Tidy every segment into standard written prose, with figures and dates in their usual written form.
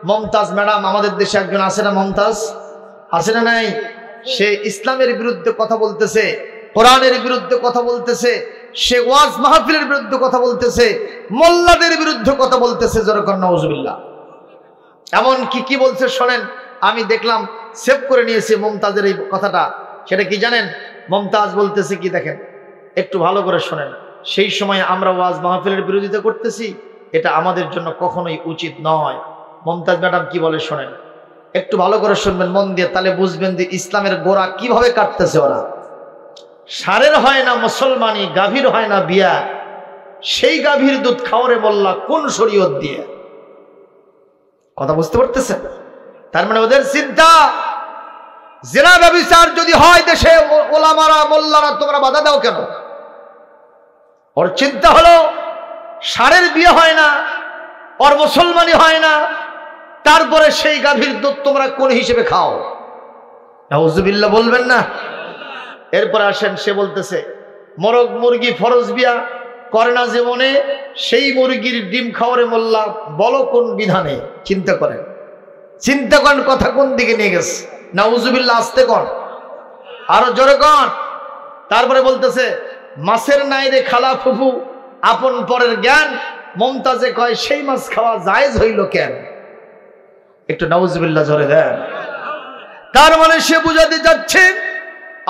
Mumtaz madam আমাদের দেশে একজন আছে না, মমতাজ আছে না নাই? সে ইসলামের বিরুদ্ধে কথা বলতেছে, কোরআনের বিরুদ্ধে কথা বলতেছে, সে ওয়াজ মাহফিলের বিরুদ্ধে কথা বলতেছে, মোল্লাদের বিরুদ্ধে কথা বলতেছে। যেরকম নাউজুবিল্লাহ। এমন কি বলছে শোনেন, আমি দেখলাম, সেভ করে নিয়েছি মমতাজের এই কথাটা। সেটা কি জানেন? মমতাজ বলতেছে কি দেখেন, একটু ভালো করে শোনেন। সেই সময় আমরা ওয়াজ মাহফিলের বিরোধিতা করতেছি, এটা আমাদের জন্য কখনোই উচিত নয়। মমতাজ ম্যাডাম কি বলে শোনেন, একটু ভালো করে শুনবেন মন দিয়ে, তাহলে বুঝবেন যে ইসলামের গোড়া কিভাবে কাটতেছে ওরা। সারের হয় না মুসলমানি, গাভীর হয় না বিয়া, সেই গাভীর দুধ খাওয়ারে মোল্লা কোন শরীয়ত দিয়ে? কথা বুঝতে পারতেছেন? তার মানে ওদের চিন্তা, জিনা ব্যভিচার যদি হয় দেশে, ওলামারা মোল্লারা তোমরা বাধা দাও কেন? ওর চিন্তা হলো সারের বিয়ে হয় না, ওর মুসলমানি হয় না, তারপরে সেই গাভীর দুধ তোমরা কোন হিসেবে খাও? নাউজুবিল্লাহ বলবেন না? এরপর আসেন, সে বলতেছে মরগ মুরগি ফরজ বিয়া করে না জীবনে, সেই মুরগির ডিম খাওয়ারে মোল্লা বলো কোন বিধানে? চিন্তা করেন, চিন্তা করেন কথা কোন দিকে নিয়ে গেছে। নাউজুবিল্লাহ, আসতে কর, আরো জোরে কর। তারপরে বলতেছে মাছের নাই রে খালা ফুফু আপন পরের জ্ঞান, মমতাজে কয় সেই মাছ খাওয়া জায়েজ হইল কেন? একটু নাউজুবিল্লাহ জোরে দেন। তার মানে সে বুঝাতে যাচ্ছে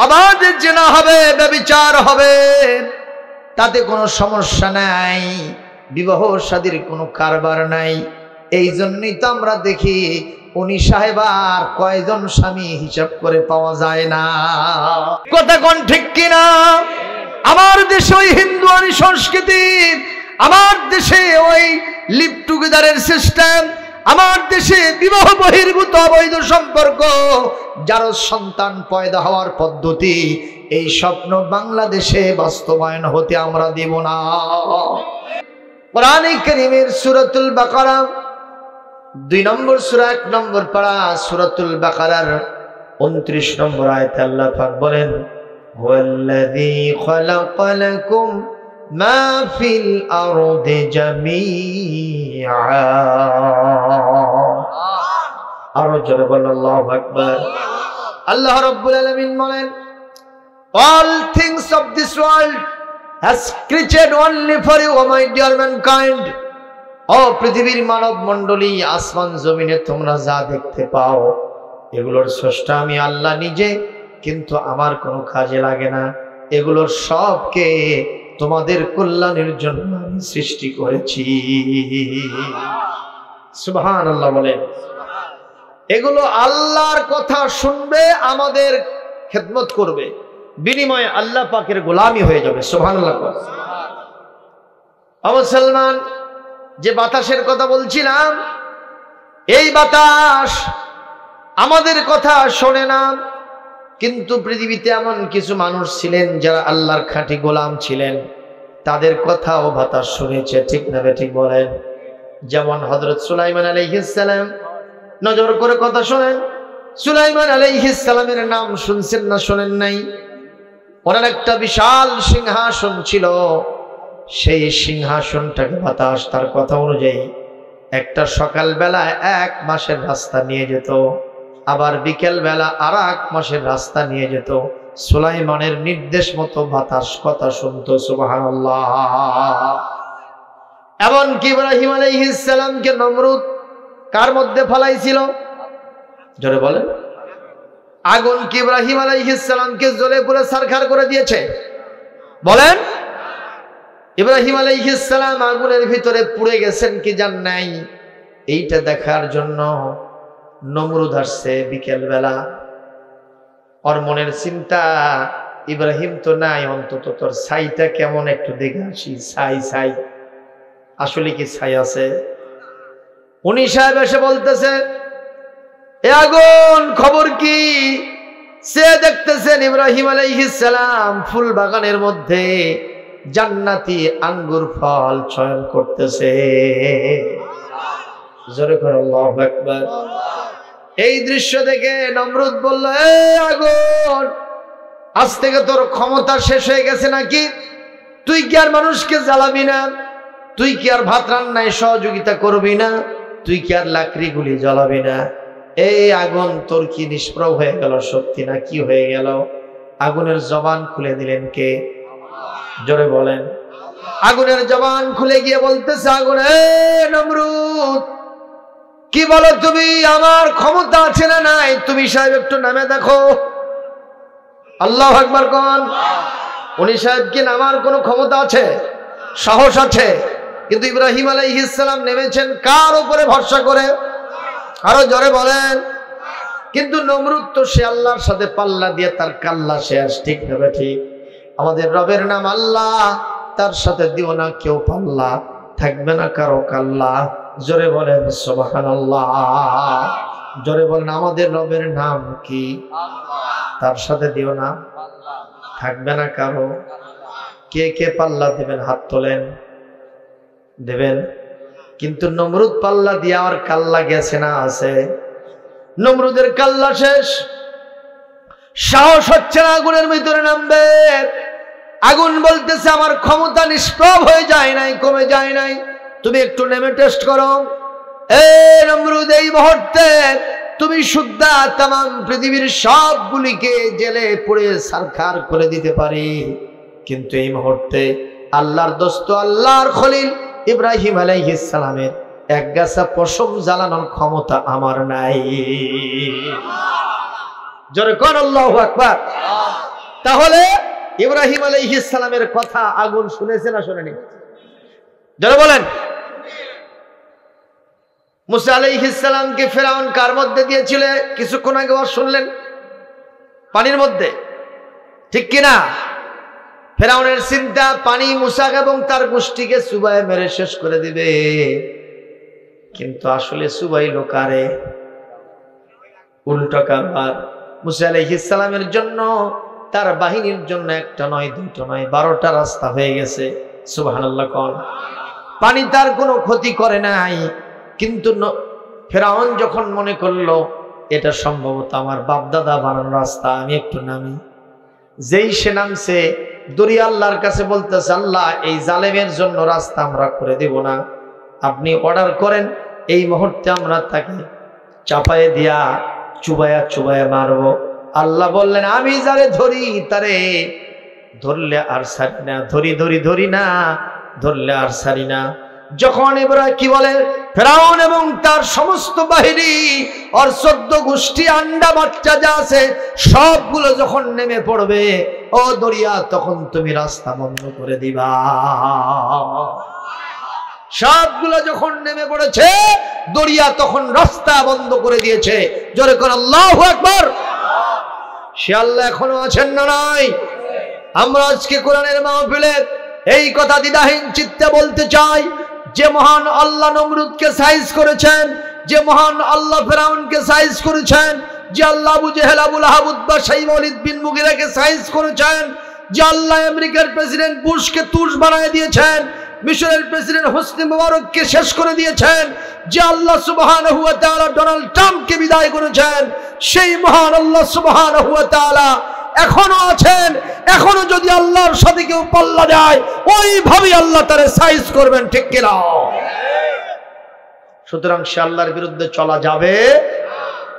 আমাদের জিনা হবে, ব্যভিচার হবে, তাতে কোনো সমস্যা নাই, বিবাহ শাদীর কোনো কারবার নাই। এই জন্যই তো আমরা দেখি উনি সাহেবার কয়জন স্বামী হিসাব করে পাওয়া যায় না। কথা কোন ঠিক কিনা? আমার দেশে ওই হিন্দুয়ানি সংস্কৃতি, আমার দেশে ওই লিভ টুগেদারের সিস্টেম, আমার দেশে বিবাহ বহির্ভূত অবৈধ সম্পর্ক, যার সন্তান পয়দা হওয়ার পদ্ধতি, এই স্বপ্ন বাংলাদেশে বাস্তবায়ন হতে আমরা দেব না। কোরআনে কারীমের সূরাতুল বাকারা 2 নম্বর সূরা 1 নম্বর পারা, সূরাতুল বাকারার 29 নম্বর আয়াতে আল্লাহ পাক বলেন হুয়াল্লাযী খালাকা লাকুম মা ফিল আরদি জামিআ। আরো জোরে বলেন আল্লাহু আকবার। আল্লাহ রাব্বুল আলামিন বলেন all things of this world has created only for you, my dear mankind. ও পৃথিবীর মানব মণ্ডলী, আসমান জমিনে তোমরা যা দেখতে পাও, এগুলোর স্রষ্টা আমি আল্লাহ নিজে, কিন্তু আমার কোনো কাজে লাগে না। এগুলোর সবকে তোমাদের কল্যাণের জন্য আমি সৃষ্টি করেছি। সুবহানাল্লাহ বলেন। এগুলো আল্লাহর কথা শুনবে, আমাদের খেদমত করবে, বিনিময়ে আল্লাহ পাকের গোলামি হয়ে যাবে। সুবহানাল্লাহ। মুসলমান, যে বাতাসের কথা বলছিলাম, এই বাতাস আমাদের কথা শোনে না, কিন্তু পৃথিবীতে এমন কিছু মানুষ ছিলেন যারা আল্লাহর খাঁটি গোলাম ছিলেন, তাদের কথাও বাতাস শুনেছে। ঠিক না ঠিক বলেন? যেমন হযরত সুলাইমান আলাইহিস সালাম, নজর করে কথা শোনেন। সুলাইমান আলাইহিস সালামের নাম শুনছেন না শোনেন নাই? ওনার একটা বিশাল সিংহাসন ছিল, সেই সিংহাসনটাকে বাতাস তার কথা অনুযায়ী একটা সকালবেলা 1 মাসের রাস্তা নিয়ে যেত, আবার বিকেল বেলা আর 1 মাসের রাস্তা নিয়ে যেত। সুলাইমানের নির্দেশ মতো বাতাস কথা শুনতো। সুবহানাল্লাহ। এমনকি ইব্রাহিম আলাইহিস সালামকে নমরুদ কার মধ্যে ফলাইছিল? জোরে বলেন। আগুন কি ইব্রাহিম আলাইহিস সালামকে জ্বলে পুড়ে ছারখার করে দিয়েছে? বলেন। ইব্রাহিম আলাইহিস সালাম আগুনের ভিতরে পুড়ে গেছেন কি জান নাই? এইটা দেখার জন্য নমরুদ আসছে বিকেল বেলা। ওর মনের চিন্তা, ইব্রাহিম তো নাই, অন্তত তোর ছাইটা কেমন একটু দেখে আসি। ছাই আসলে কি ছাই আছে? উনি সাহেব এসে বলতেছে, এ আগুন খবর কি? সে দেখতেছেন ইব্রাহিম আলাইহিস সালাম ফুল বাগানের মধ্যে জান্নাতি আঙ্গুর ফল চয়ন করতেছে। জোরে করে আল্লাহু আকবার। এই দৃশ্য দেখে নমরুদ বলল, এ আগুন, আজ থেকে তোর ক্ষমতা শেষ হয়ে গেছে নাকি? তুই কি আর মানুষকে জ্বালাবি না? তুই কি আর ভাত রান্নায় সহযোগিতা করবি না? তুই কি আর লাকড়িগুলি জ্বালাবি না? এই আগুন তোর কি নিষ্প্রভ হয়ে গেল সত্যি না কি হয়ে গেল? আগুনের জবান খুলে দিলেন কে? জোরে বলেন। আগুনের জবান খুলে গিয়ে বলতেছে আগুন, এ নমরুদ কি বলো তুমি? আমার ক্ষমতা আছে না নাই? তুমি সাহেব একটু নামে দেখো। আল্লাহু আকবার কোন? উনি সাহেব কি নামার কোনো ক্ষমতা আছে? সাহস আছে? কিন্তু ইব্রাহিম আলাইহিস সালাম নেমেছেন কার উপরে ভরসা করে? আরো জোরে বলেন। কিন্তু নমরুদ তো সে আল্লাহর সাথে পাল্লা দিয়ে তার কাল্লা শেষ, ঠিক না ঠিক? আমাদের রবের নাম আল্লাহ, তার সাথে দিও না কেউ পাল্লা, থাকবে না কারো কাল্লা। জোরে বলেন সুবহানাল্লাহ। জোরে বলেন আমাদের রবের নাম কি? তার সাথে দিও না, থাকবে না কারো। কে কে পাল্লা দেবেন হাত তোলেন। দেবেন। কিন্তু নমরুদ পাল্লা দিয়ে আর কাল্লা গেছে না আছে? নমরুদের কাল্লা শেষ, সাহস হচ্ছে না আগুনের ভিতরে নামবে। আগুন বলতেছে আমার ক্ষমতা নিষ্প্রভ হয়ে যায় নাই, কমে যায় নাই, তুমি একটু নেমে টেস্ট করো। এই নমরুদ, এই মুহূর্তে তুমি শুদ্ধা তামাম পৃথিবীর সবগুলিকে জেলে পুড়ে সারখার করে দিতে পারি, কিন্তু এই মুহূর্তে আল্লাহর দোস্ত আল্লাহর খলিল ইব্রাহিম আলাইহিস সালামের এক গাছা পশম জ্বালানোর ক্ষমতা আমার নাই। জোরে কোন আল্লাহু আকবার। তাহলে ইব্রাহিম আলাইহিস সালামের কথা আগুন শুনেছে না শোনেনি? জোরে বলেন। মুসা আলাইহিস সালামকে ফেরাউন কার মধ্যে দিয়েছিল? কিছুক্ষণ আগে শুনলেন, পানির মধ্যে, ঠিক কিনা? ফেরাউনের চিন্তা পানি মুসা এবং তার গোষ্ঠীকে চুবায় মেরে শেষ করে দিবে, কিন্তু আসলে চুবাইল কারে? উল্টো কারবার। মুসা আলাইহিস সালামের জন্য, তার বাহিনীর জন্য একটা নয়, দুটো নয়, 12টা রাস্তা হয়ে গেছে। সুবহানাল্লাহ কোন? পানি তার কোনো ক্ষতি করে নাই, কিন্তু ফেরাউন যখন মনে করলো এটা সম্ভবত আমার বাপদাদা বানানো রাস্তা, আমি একটু নামি। যেই সে নামছে, দরিয়া আল্লাহর কাছে বলতেছে, আল্লাহ এই জালেমের জন্য রাস্তা আমরা করে দেব না, আপনি অর্ডার করেন, এই মুহূর্তে আমরা তাকে চাপায়ে দিয়া চুবায়া চুবায়া মারবো। আল্লাহ বললেন, আমি যারে ধরি তারে ধরলে আর ছাড়ি না, ধরি ধরি ধরি না, ধরলে আর ছাড়ি না। যখন এবার কি বলে ফেরাউন এবং তার সমস্ত বাহিনী আর 14 গোষ্ঠী আন্ডা বাচ্চা যা আছে সবগুলো যখন নেমে পড়বে, ও দরিয়া তখন তুমি রাস্তা বন্ধ করে দিবা। সবগুলো যখন নেমে পড়েছে, দরিয়া তখন রাস্তা বন্ধ করে দিয়েছে। জোরে করে আল্লাহু আকবার। সে আল্লাহ এখনো আছেন না নাই? আমরা আজকে কোরআনের মাহফিলে এই কথা দ্বিধাহীন চিত্তে বলতে চাই, যে মহান আল্লাহ নমরুদকে সাইজ করেছেন, যে মহান আল্লাহ ফেরাউনকে সাইজ করেছেন, যে আল্লাহ আবু জেহেল, আবু লাহাব, উতবা, শাইবা, ওয়ালিদ বিন মুগিরাকে সাইজ করেছেন, যে আল্লাহ আমেরিকার প্রেসিডেন্ট বুশকে তুষ বানায় দিয়েছেন, মিশরের প্রেসিডেন্ট হোসনি মুবারককে শেষ করে দিয়েছেন, যে আল্লাহ সুবহানাহু ওয়া তাআলা ডোনাল্ড ট্রাম্পকে বিদায় করেছেন, সেই মহান আল্লাহ সুবহানাহু ওয়া তাআলা এখনো আছেন। এখনো যদি আল্লাহর সাথে কেউ পাল্লা দেয়, ওইভাবেই আল্লাহ তারে সাইজ করবেন, ঠিক কিনা? সুতরাং সে আল্লাহর বিরুদ্ধে চলা যাবে।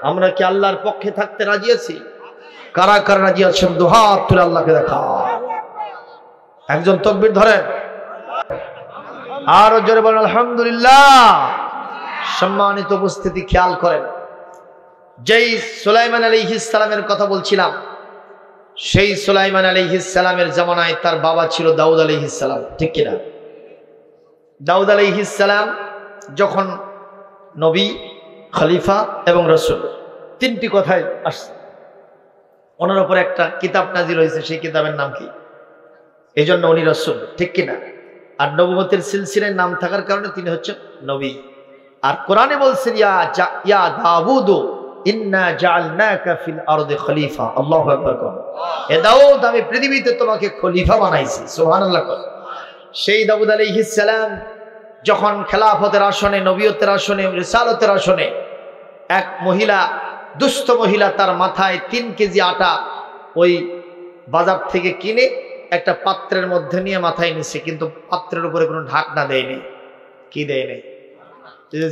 আমরা কি আল্লাহর পক্ষে থাকতে রাজি আছি? কারা কারা রাজি আছেন? দুহাত তুলে আল্লাহকে দেখা। একজন তাকবীর ধরেন, আর জোরে বলেন আলহামদুলিল্লাহ। সম্মানিত উপস্থিতি, খেয়াল করেন, যেই সুলাইমান আলাইহিস সালামের কথা বলছিলাম, সেই সুলাইমান আলাইহিস সালামের জামানায় তার বাবা ছিল দাউদ আলাইহিস সালাম, ঠিক কিনা? দাউদ আলাইহিস সালাম যখন নবী, খলিফা এবং রাসূল, তিনটি কথাই আসছে। ওনার উপর একটা কিতাব নাজিল হয়েছে, সেই কিতাবের নাম কি? এই জন্য উনি রাসূল, ঠিক কিনা? আর নবুয়তের সিলসিলায় নাম থাকার কারণে তিনি হচ্ছেন নবী। আর কোরআনে বলছেন, ইয়া দাউদ ইন্না জাআলনাকা ফিল আরদি খলিফা। আল্লাহু আকবার। হে দাউদ, আমি পৃথিবীতে তোমাকে খলিফা বানাইছি। সুবহানাল্লাহ। সেই দাউদ আলাইহিস সালাম যখন খেলাফতের আসনে, নবুয়তের আসনে, রিসালাতের আসনে, এক মহিলা, দুস্থ মহিলা, তার মাথায় 3 কেজি আটা ওই বাজার থেকে কিনে একটা পাত্রের মধ্যে নিয়ে মাথায় নিচ্ছে, কিন্তু পাত্রের উপরে কোনো ঢাকনা দেয়নি। কি দেয়নি?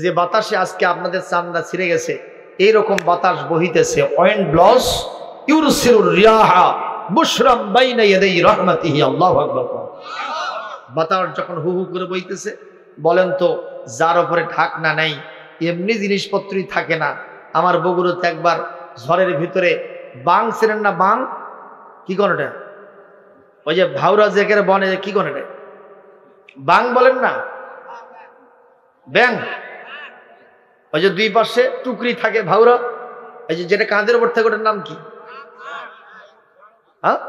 যে বাতাসে আজকে আপনাদের চামড়া ছিঁড়ে গেছে, এইরকম বাতাস বহিতেছে। ওয়েন্ড ব্লস ইউরসিলুর রিয়াহা বুশরাম বাইনা ইয়াদাই রাহমাতিহি। আল্লাহু আকবার। বাতাস যখন হু হু করে বইতেছে, বলেন তো যার উপরে ঢাকনা নাই এমনি জিনিসপত্রই থাকে না। আমার বগুড়াতে একবার ঝড়ের ভিতরে বাং ছিলেন না, বাং কি কোন এটা, ওই যে ভাউরা জেকের বনে কি কোন এটা, বাং বলেন না, ব্যাং, ওই যে দুই পাশে টুকরি থাকে ভাউরা, এই যে যেটা কাঁধের উপর থাকে ওটার নাম কি? হ্যাঁ,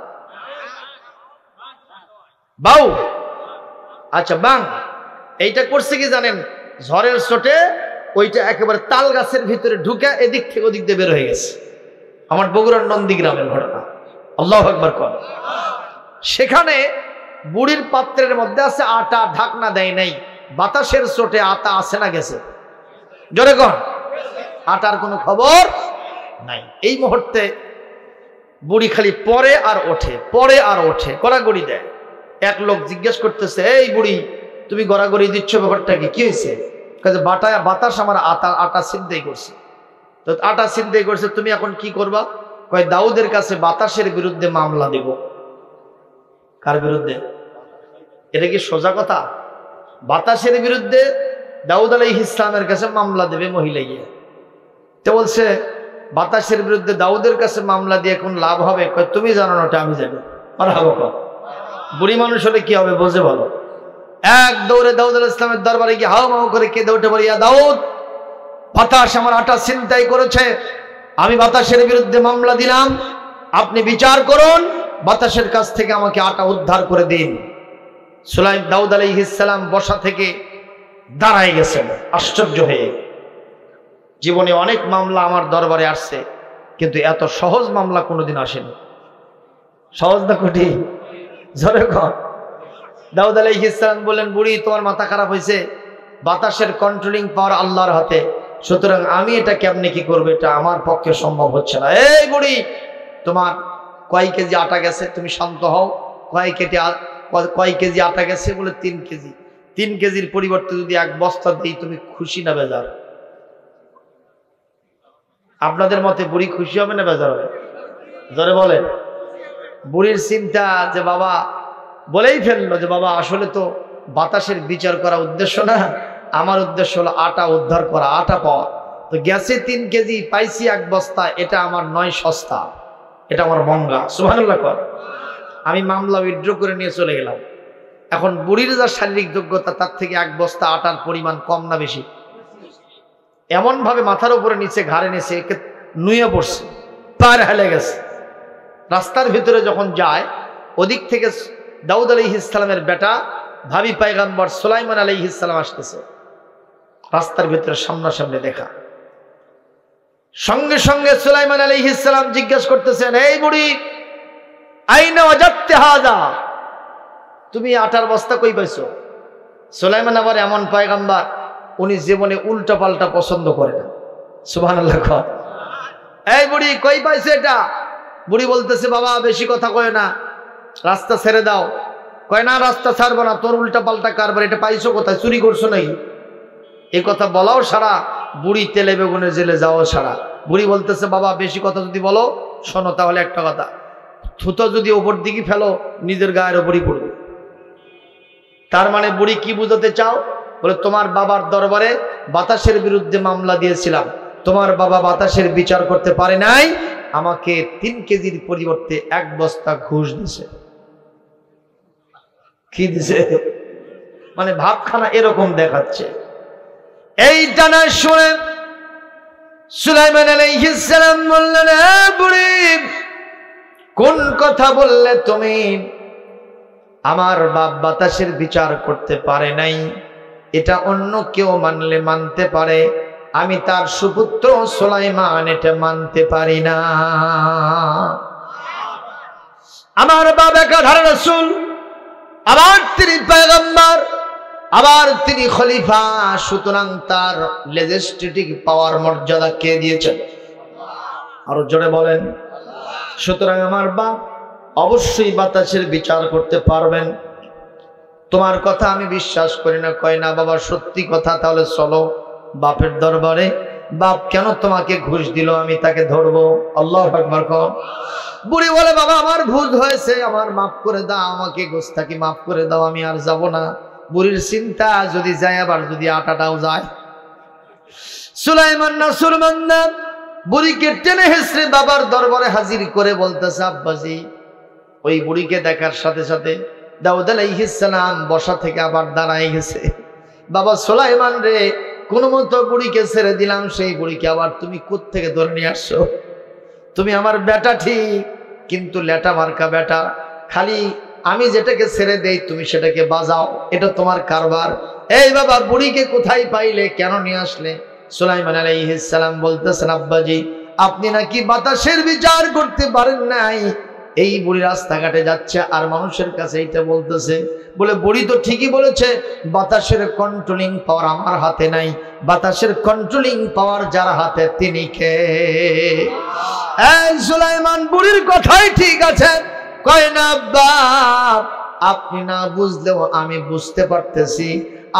বাউ। আচ্ছা, বাং। এইটা করছে কি জানেন, ঝড়ের চোটে ওইটা একেবারে তাল গাছের ভিতরে ঢুকে এদিক থেকে ওদিক দিয়ে বের হয়ে গেছে। আমার বগুড়ার নন্দীগ্রামের ঘটনা। আল্লাহু আকবার কর। সেখানে বুড়ির পাত্রের মধ্যে আছে আটা, ঢাকনা দেয় নাই। বাতাসের চোটে আটা আছে না গেছে? জোরে কর। আটার কোনো খবর নাই। এই মুহূর্তে বুড়ি খালি পরে আর ওঠে, পরে আর ওঠে, গড়াগড়ি দেয়। এক লোক জিজ্ঞেস করতেছে, এই বুড়ি তুমি গড়াগড়ি দিচ্ছ, ব্যাপারটা কি হয়েছে? কাজে বাতাস আমার আটা ছিনতাই করছে। তো আটা ছিনতাই করছে, তুমি এখন কি করবা? কয় দাউদের কাছে বাতাসের বিরুদ্ধে মামলা দেব। কার বিরুদ্ধে? এটা কি সোজা কথা? বাতাসের বিরুদ্ধে দাউদ আলাইহিস সালামের কাছে মামলা দেবে মহিলা গিয়ে। তো বলছে বাতাসের বিরুদ্ধে দাউদের কাছে মামলা দিয়ে এখন লাভ হবে? কয় তুমি জানো না, ওটা আমি জানি। মারহাবা। বুড়ি মানুষ হলে কি হবে বোঝে ভালো। এক দৌড়ে দাউদ আলাইহিস সালামের দরবারে গিয়ে হাও মাও করে কেঁদে উঠে বলে, ইয়া দাউদ, বাতাস আমার আটা ছিনতাই করেছে, আমি বাতাসের বিরুদ্ধে মামলা দিলাম, আপনি বিচার করুন, বাতাসের কাছ থেকে আমাকে আটা উদ্ধার করে দিন। দাউদ আলাইহিস সালাম বসা থেকে দাঁড়ায় গেছেন আশ্চর্য হয়ে। জীবনে অনেক মামলা আমার দরবারে আসছে, কিন্তু এত সহজ মামলা কোনোদিন আসেনি। সহজ না কঠিন? জোরে কর। দাউদ আলাইহিস সালাম বললেন, বুড়ি তোমার মাথা খারাপ হয়েছে, বাতাসের কন্ট্রোলিং পাওয়ার আল্লাহর হাতে, সুতরাং আমি এটা কেমনে কি করবো, এটা আমার পক্ষে সম্ভব হচ্ছে না। এই বুড়ি, তোমার কয় কেজি আটা গেছে? তুমি শান্ত হও। কয় কেজি আটা গেছে? বলে 3 কেজি। 3 কেজির পরিবর্তে যদি 1 বস্তা দিই তুমি খুশি না বেজার? আপনাদের মতে বুড়ি খুশি হবে না বেজার হবে? জোরে বলেন। বুড়ির চিন্তা যে বাবা বলেই ফেললো যে বাবা আসলে তো বাতাসের বিচার করা উদ্দেশ্য না, আমার উদ্দেশ্য হলো আটা উদ্ধার করা, আটা পাওয়া। তো গেছে 3 কেজি, পাইছি 1 বস্তা, এটা আমার নয় সস্তা, এটা আমার মঙ্গা। সুবহানাল্লাহ কর। আমি মামলা উইথড্র করে নিয়ে চলে গেলাম। এখন বুড়ির যা শারীরিক যোগ্যতা, তার থেকে 1 বস্তা আটার পরিমাণ কম না বেশি? এমন ভাবে মাথার উপরে নিচে ঘাড়ে নিচে একে নুয়ে পড়ছে, পার হেলে গেছে। রাস্তার ভিতরে যখন যায়, ওদিক থেকে দাউদ আলাইহিস সালামের বেটা ভাবি পয়গম্বর সুলাইমান আলাইহিস সালাম আসতেছে। রাস্তার ভিতরে সামনাসামনি দেখা, সঙ্গে সঙ্গে সুলাইমান আলাইহিস সালাম জিজ্ঞেস করতেছেন, এই বুড়ি, আইনা ওয়াজাদতে হাযা, তুমি আটার বস্তা কই পাইছো? সুলাইমান আবার এমন পয়গম্বর, উনি জীবনে উল্টা পাল্টা পছন্দ করে না। সুবহানাল্লাহ। এই বুড়ি কই পাইছো এটা? বুড়ি বলতেছে, বাবা বেশি কথা কয় না, রাস্তা ছেড়ে দাও। কয় না, রাস্তা ছাড়বো না, তোর উল্টা পাল্টা কারবার, এটা পাইছো কোথায়? চুরি করছো নাকি? এই কথা বলাও সারা, বুড়ি তেলে বেগুনে জেলে যাও সারা। বুড়ি বলতেছে, বাবা বেশি কথা যদি বলো, শোনো তাহলে একটা কথা, থুতো যদি ওপর দিকে ফেলো নিজের গায়ের ওপরই পড়বে। তার মানে বুড়ি কি বুঝাতে চাও? বলে তোমার বাবার দরবারে বাতাসের বিরুদ্ধে মামলা দিয়েছিলাম, তোমার বাবা বাতাসের বিচার করতে পারে নাই, আমাকে 3 কেজির পরিবর্তে 1 বস্তা ঘুষ দিছে। কি দিছে? মানে ভাবখানা এরকম দেখাচ্ছে। এইটা না শুনে সুলাইমান আলাইহিস সালাম বললেন, বুড়ি কোন কথা বললে তুমি? আমার বাপ বাতাসের বিচার করতে পারে নাই, এটা অন্য কেউ মানলে মানতে পারে, আমি তার সুপুত্র সুলাইমান এটা মানতে পারি না। আমার বাপ একাধারে রাসূল, আবার তিনি পয়গম্বর, আবার তিনি খলিফা, সুতরাং তার লেজিসলেটিভ পাওয়ার মর্যাদা কে দিয়েছেন? আরো জোরে বলেন। সুতরাং আমার বাপ অবশ্যই বাতাসের বিচার করতে পারবেন। তোমার কথা আমি বিশ্বাস করি না। কয় না বাবা সত্যি কথা, তাহলে চলো বাপের দরবারে, বাপ কেন তোমাকে ঘুষ দিল, আমি তাকে ধরবো। আল্লাহু আকবার কও। বুড়ি বলে বাবা আমার ভুল হয়েছে, আমার মাফ করে দাও, আমাকে গোস্তাকি মাফ করে দাও, আমি আর যাব না। বুড়ির চিন্তা যদি যায় আবার যদি আটাটাও যায়। সুলাইমান নাসুরমান্না বুড়িকে টেনে হেসড়ে বাবার দরবারে হাজির করে বলতেছে, আব্বাজি। ওই বুড়িকে দেখার সাথে সাথে দাউদ আলাইহিস সালাম বসা থেকে আবার দাঁড়ায় গেছে। বাবা সুলাইমান রে, কোন মতো বুড়িকে ছেড়ে দিলাম, সেই বুড়িকে আবার তুমি কোত্থেকে ধরে নিয়ে আসছো? তুমি আমার বেটা ঠিক, কিন্তু লেটা মার্কা বেটা, খালি আমি যেটাকে ছেড়ে দেই তুমি সেটাকে বাজাও, এটা তোমার কারবার। এই বাবা বুড়িকে কোথায় পাইলে, কেন নিয়ে আসলে? সুলাইমান আলাইহিস সালাম বলতেছেন, আব্বাজি আপনি নাকি বাতাসের বিচার করতে পারেন নাই। এই বুড়ি রাস্তাঘাটে যাচ্ছে আর মানুষের কাছে এইটা বলতেছে, বলে বুড়ি তো ঠিকই বলেছে, বাতাসের কন্ট্রোলিং পাওয়ার আমার হাতে নাই, বাতাসের কন্ট্রোলিং পাওয়ার যার হাতে তিনি কে? এই সুলাইমান বুড়ির কথাই ঠিক আছে। কয় না বাপ, আপনি না বুঝলেও আমি বুঝতে পারতেছি,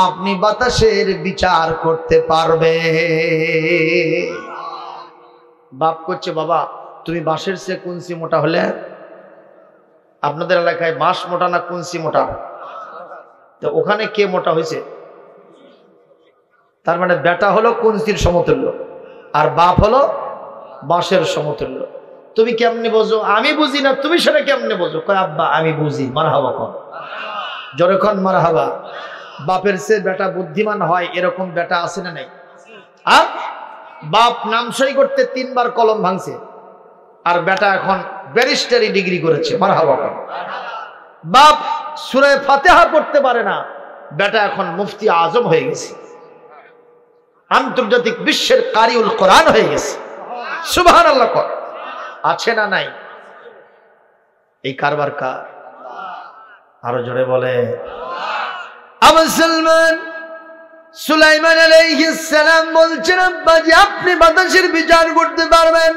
আপনি বাতাসের বিচার করতে পারবে। বাপ করছে, বাবা তুমি বাঁশের চেয়ে কুঞ্চি মোটা হলে? আপনাদের এলাকায় বাঁশ মোটা না কুঞ্চি মোটা? তো ওখানে কে মোটা হয়েছে? তার মানে বেটা হলো কুঞ্চির সমতুল্য আর বাপ হলো বাঁশের সমতুল্য। তুমি কেমনে বোঝো? আমি বুঝি না, তুমি সেটা কেমনে বোঝো? কয় আব্বা আমি বুঝি। মারহাবা কন, জোরে কন মারহাবা। বাপের চেয়ে বেটা বুদ্ধিমান হয়, এরকম বেটা আছে না নাই? আর বাপ নামসই করতে 3 বার কলম ভাঙছে, আর বেটা এখন ব্যারিস্টারি ডিগ্রি করেছে। মারহাবা কন। বাপ সূরা ফাতিহা পড়তে পারে না, বেটা এখন মুফতি আজম হয়ে গেছে, আন্তর্জাতিক বিশ্বের কারিউল কোরআন হয়ে গেছে। সুবহানাল্লাহ কর। আছে না নাই? এই কারবার কার? আরো জোরে বলে। মুসলমান সুলাইমান আলাইহিস সালাম বলছেন, আব্বাজি আপনি বাতাসের বিচার করতে পারবেন?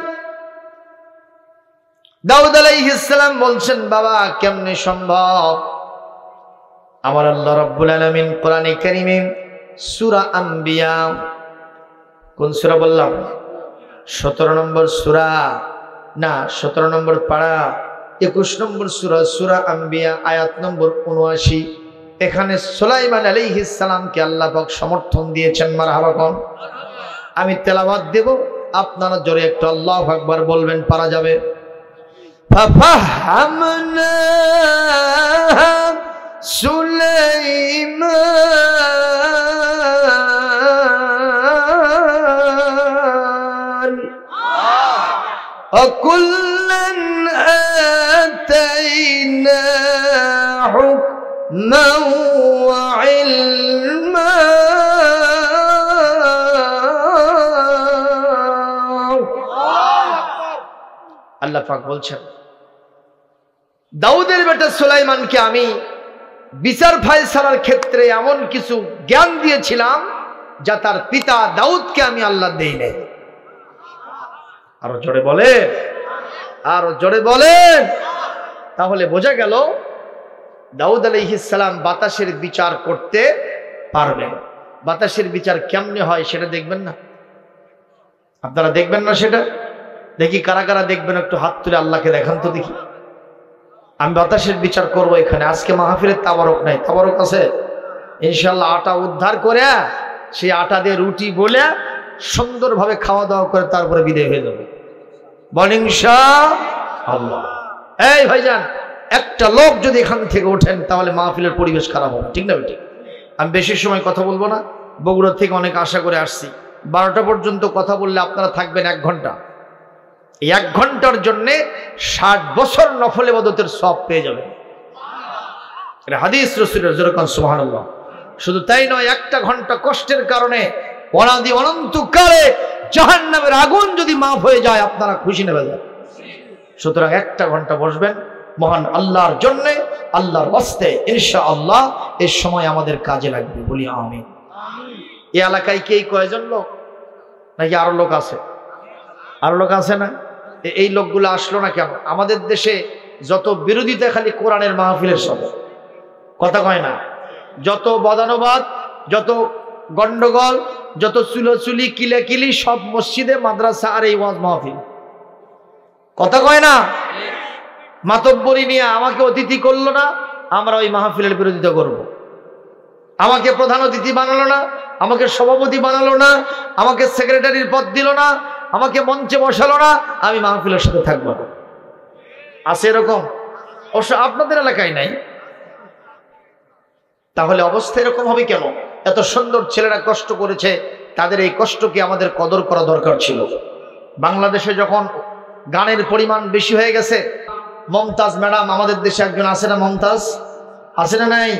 দাউদ আলাইহিস সালাম বলছেন, বাবা কেমনে সম্ভব? আমার আল্লাহ রাব্বুল আলামিন কোরআনে কারীমে সূরা আম্বিয়া, কোন সূরা বললাম? 17 নম্বর সূরা না, 17 নম্বর পারা, 21 নম্বর সূরা, সূরা আম্বিয়া আয়াত নম্বর 79। এখানে সুলাইমান আলাইহিস সালামকে আল্লাহ পাক সমর্থন দিয়েছেন। মারহাবা কোন। আমি তেলাওয়াত দেব, আপনারা জোরে একটু আল্লাহু আকবার বলবেন, পারা যাবে? ফাফাহামনা সুলাইমান ওয়াকুল্লান আতাইনা হুকমান ওয়া ইলমা। আল্লাহ পাক বলছেন, দাউদের বেটা সুলাইমানকে আমি বিচার ফায়সালার ক্ষেত্রে এমন কিছু জ্ঞান দিয়েছিলাম যা তার পিতা দাউদকে আমি আল্লাহ দেই নাই। আরো জোরে বলে, আরো জোরে বলেন। তাহলে বোঝা গেল দাউদ আলাইহিস সালাম বাতাসের বিচার করতে পারবেন। বাতাসের বিচার কেমনে হয় সেটা দেখবেন না? আপনারা দেখবেন না সেটা? দেখি কারা কারা দেখবেন, একটু হাত তুলে আল্লাহকে দেখান তো দেখি। আমি বাতাসের বিচার করব এখানে। আজকে মাহফিলের তাবারক নাই, তাবারক আছে ইনশাআল্লাহ। আটা উদ্ধার করে সেই আটা দিয়ে রুটি বলে সুন্দরভাবে খাওয়া দাওয়া করে তারপরে বিদায় হয়ে যাবে। বল ইনশাআল্লাহ। এই ভাইজান, একটা লোক যদি এখান থেকে ওঠেন তাহলে মাহফিলের পরিবেশ খারাপ হবে, ঠিক না বেটি? আমি বেশি সময় কথা বলবো না, বগুড়া থেকে অনেক আশা করে আসছি। 12টা পর্যন্ত কথা বললে আপনারা থাকবেন 1 ঘন্টা। এই 1 ঘন্টার জন্যে 60 বছর নফল ইবাদতের সওয়াব পেয়ে যাবেন। এটা হাদিস রাসূলের, যেরকম সুবহানাল্লাহ। শুধু তাই নয়, 1টা ঘন্টা কষ্টের কারণে অনাদি অনন্তকালে জাহান্নামের আগুন যদি মাফ হয়ে যায় আপনারা খুশি নেবে যান। সুতরাং 1টা ঘন্টা বসবেন মহান আল্লাহর জন্যে, আল্লাহর ওয়াস্তে, ইনশাআল্লাহ এই সময় আমাদের কাজে লাগবে। বলি আমিন। এই এলাকায় কি কয়জন লোক নাকি আরো লোক আছে? আরো লোক আছে না? এই লোকগুলো আসলো না কেন? আমাদের দেশে যত বিরোধিতা খালি কোরআনের মাহফিলের সাথে, কথা কয় না? যত বদানুবাদ, যত গন্ডগোল, যত চুলোচুলি কিলাকিলি সব মসজিদে মাদ্রাসা আর এই ওয়াজ মাহফিল। কথা কয় না? মাতব্বরি নিয়ে আমাকে অতিথি করলো না, আমরা ওই মাহফিলের বিরোধিতা করব। আমাকে প্রধান অতিথি বানালো না, আমাকে সভাপতি বানালো না, আমাকে সেক্রেটারির পদ দিল না, আমাকে মঞ্চে বসালো না, আমি মাহফিলের সাথে থাকবো না। আছে এরকম? অবশ্য আপনাদের এলাকায় নাই। তাহলে অবস্থা এরকম হবে কেন? এত সুন্দর ছেলেরা কষ্ট করেছে, তাদের এই কষ্টকে আমাদের কদর করা দরকার ছিল। বাংলাদেশে যখন গানের পরিমাণ বেশি হয়ে গেছে, মমতাজ ম্যাডাম আমাদের দেশে একজন আছে না, মমতাজ আছে না নাই?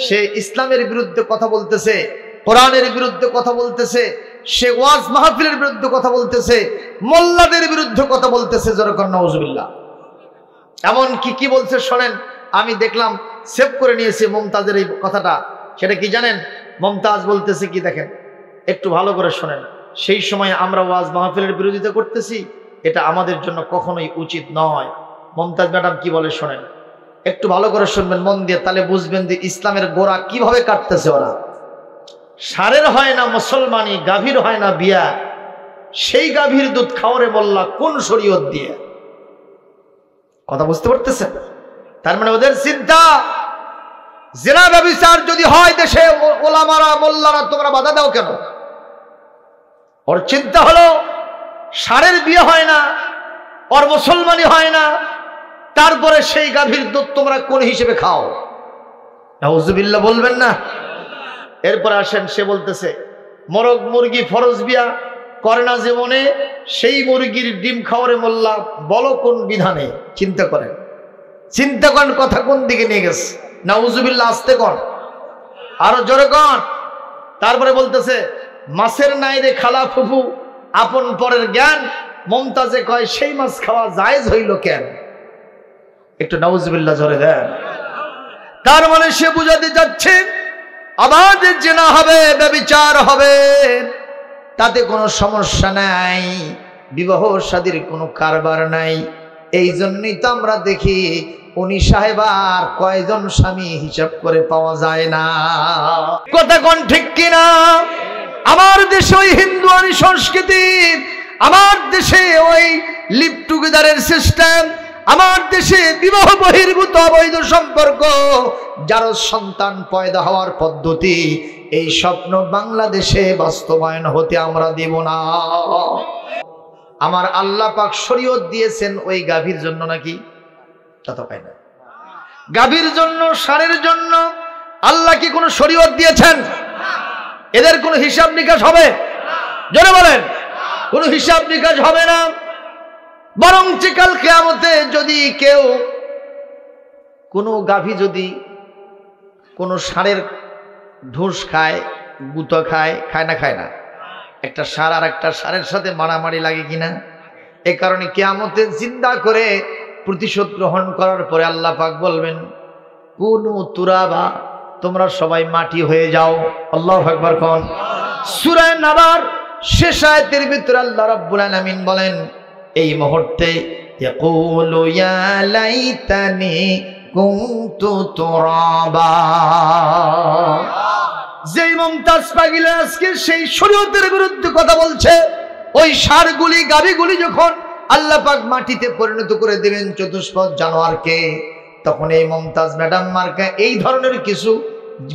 সে ইসলামের বিরুদ্ধে কথা বলতেছে, কোরআনের বিরুদ্ধে কথা বলতেছে, সে ওয়াজ মাহফিলের বিরুদ্ধে কথা বলতেছে, মোল্লাদের বিরুদ্ধে কথা বলতেছে। যেরকম নাউজুবিল্লাহ। এমন কি বলছে শোনেন, আমি দেখলাম, সেভ করে নিয়েছি মমতাজের এই কথাটা। সেটা কি জানেন? মমতাজ বলতেছে কি দেখেন, একটু ভালো করে শোনেন। সেই সময় আমরা ওয়াজ মাহফিলের বিরোধিতা করতেছি, এটা আমাদের জন্য কখনোই উচিত নয়। মমতাজ ম্যাডাম কি বলে শোনেন, একটু ভালো করে শুনবেন মন দিয়ে, তাহলে বুঝবেন যে ইসলামের গোড়া কিভাবে কাটতেছে ওরা। সারের হয় না মুসলমানি, গাভীর হয় না বিয়া, সেই গাভীর দুধ খাওয়ারে মোল্লা কোন শরীয়ত দিয়ে? কথা বুঝতে পারতেছেন? তার মানে ওদের চিন্তা, জিনা ব্যভিচার যদি হয় দেশে, ওলামারা মোল্লারা তোমরা বাধা দাও কেন? ওর চিন্তা হলো সারের বিয়ে হয় না, ওর মুসলমানি হয় না, তারপরে সেই গাভীর দুধ তোমরা কোন হিসেবে খাও? নাউজুবিল্লাহ বলবেন না? এরপর আসেন, সে বলতেছে মরগ মুরগি ফরজ বিয়া করে না জীবনে, সেই মুরগির ডিম খাওয়ারে মোল্লা বলো কোন বিধানে? চিন্তা করেন, চিন্তা করেন কথা কোন দিকে নিয়ে গেছে। নাউজুবিল্লাহ, আসতে কন, আরো জোরে কন। তারপরে বলতেছে মাছের নাই রে খালা ফুফু আপন পরের জ্ঞান। মমতাজে কয় সেই মাছ খাওয়া জায়েজ হইল কেন? একটু নাউজুবিল্লাহ জোরে দেন। তার মানে সে বুঝাতে যাচ্ছে আমাদের জেনা হবে, ব্যভিচার হবে, তাতে কোনো সমস্যা নাই, বিবাহ শাদীর কোনো কারবার নাই। এই জন্যই তো আমরা দেখি উনি সাহেবার কয়জন স্বামী হিসাব করে পাওয়া যায় না। কথা কোন ঠিক কিনা? আমার দেশে ওই হিন্দুয়ানি সংস্কৃতি, আমার দেশে ওই লিভ টুগেদারের সিস্টেম, আমার দেশে বিবাহ বহির্ভূত অবৈধ সম্পর্ক, যার সন্তান পয়দা হওয়ার পদ্ধতি, এই স্বপ্ন বাংলাদেশে বাস্তবায়ন হতে আমরা দেব না। আমার আল্লাহ পাক শরীয়ত দিয়েছেন ওই গাভীর জন্য নাকি? তা তো পাই না। গাভীর জন্য, ষাঁড়ের জন্য আল্লাহ কি কোনো শরীয়ত দিয়েছেন? এদের কোনো হিসাব নিকাশ হবে? জোরে বলেন, কোনো হিসাব নিকাশ হবে না। বরং চিকাল কিয়ামতে যদি কেউ কোনো গাভী যদি কোনো ষাঁড়ের ঢুস খায়, গুতো খায়, খায় না? খায় না? একটা ষাঁড় আর একটা ষাঁড়ের সাথে মারামারি লাগে কিনা? এ কারণে কিয়ামতে জিন্দা করে প্রতিশোধ গ্রহণ করার পরে আল্লাহ পাক বলবেন কুনু তুরাবা, তোমরা সবাই মাটি হয়ে যাও। আল্লাহু আকবার কোন। সূরা নাবার শেষ আয়াতের ভিতরে আল্লাহ রাব্বুল আলামিন বলেন এই মুহূর্তে ইয়াকুলু ইয়া লাইতানি কুনতু তুরাবা। যেই মমতাজ পাগিলা আজকে সেই শরীয়তের বিরুদ্ধে কথা বলছে, ওই ষাঁড়গুলি গাভীগুলি যখন আল্লাহ পাক মাটিতে পরিণত করে দেবেন চতুষ্পদ জানোয়ারকে, তখন এই মমতাজ ম্যাডাম মার্কা এই ধরনের কিছু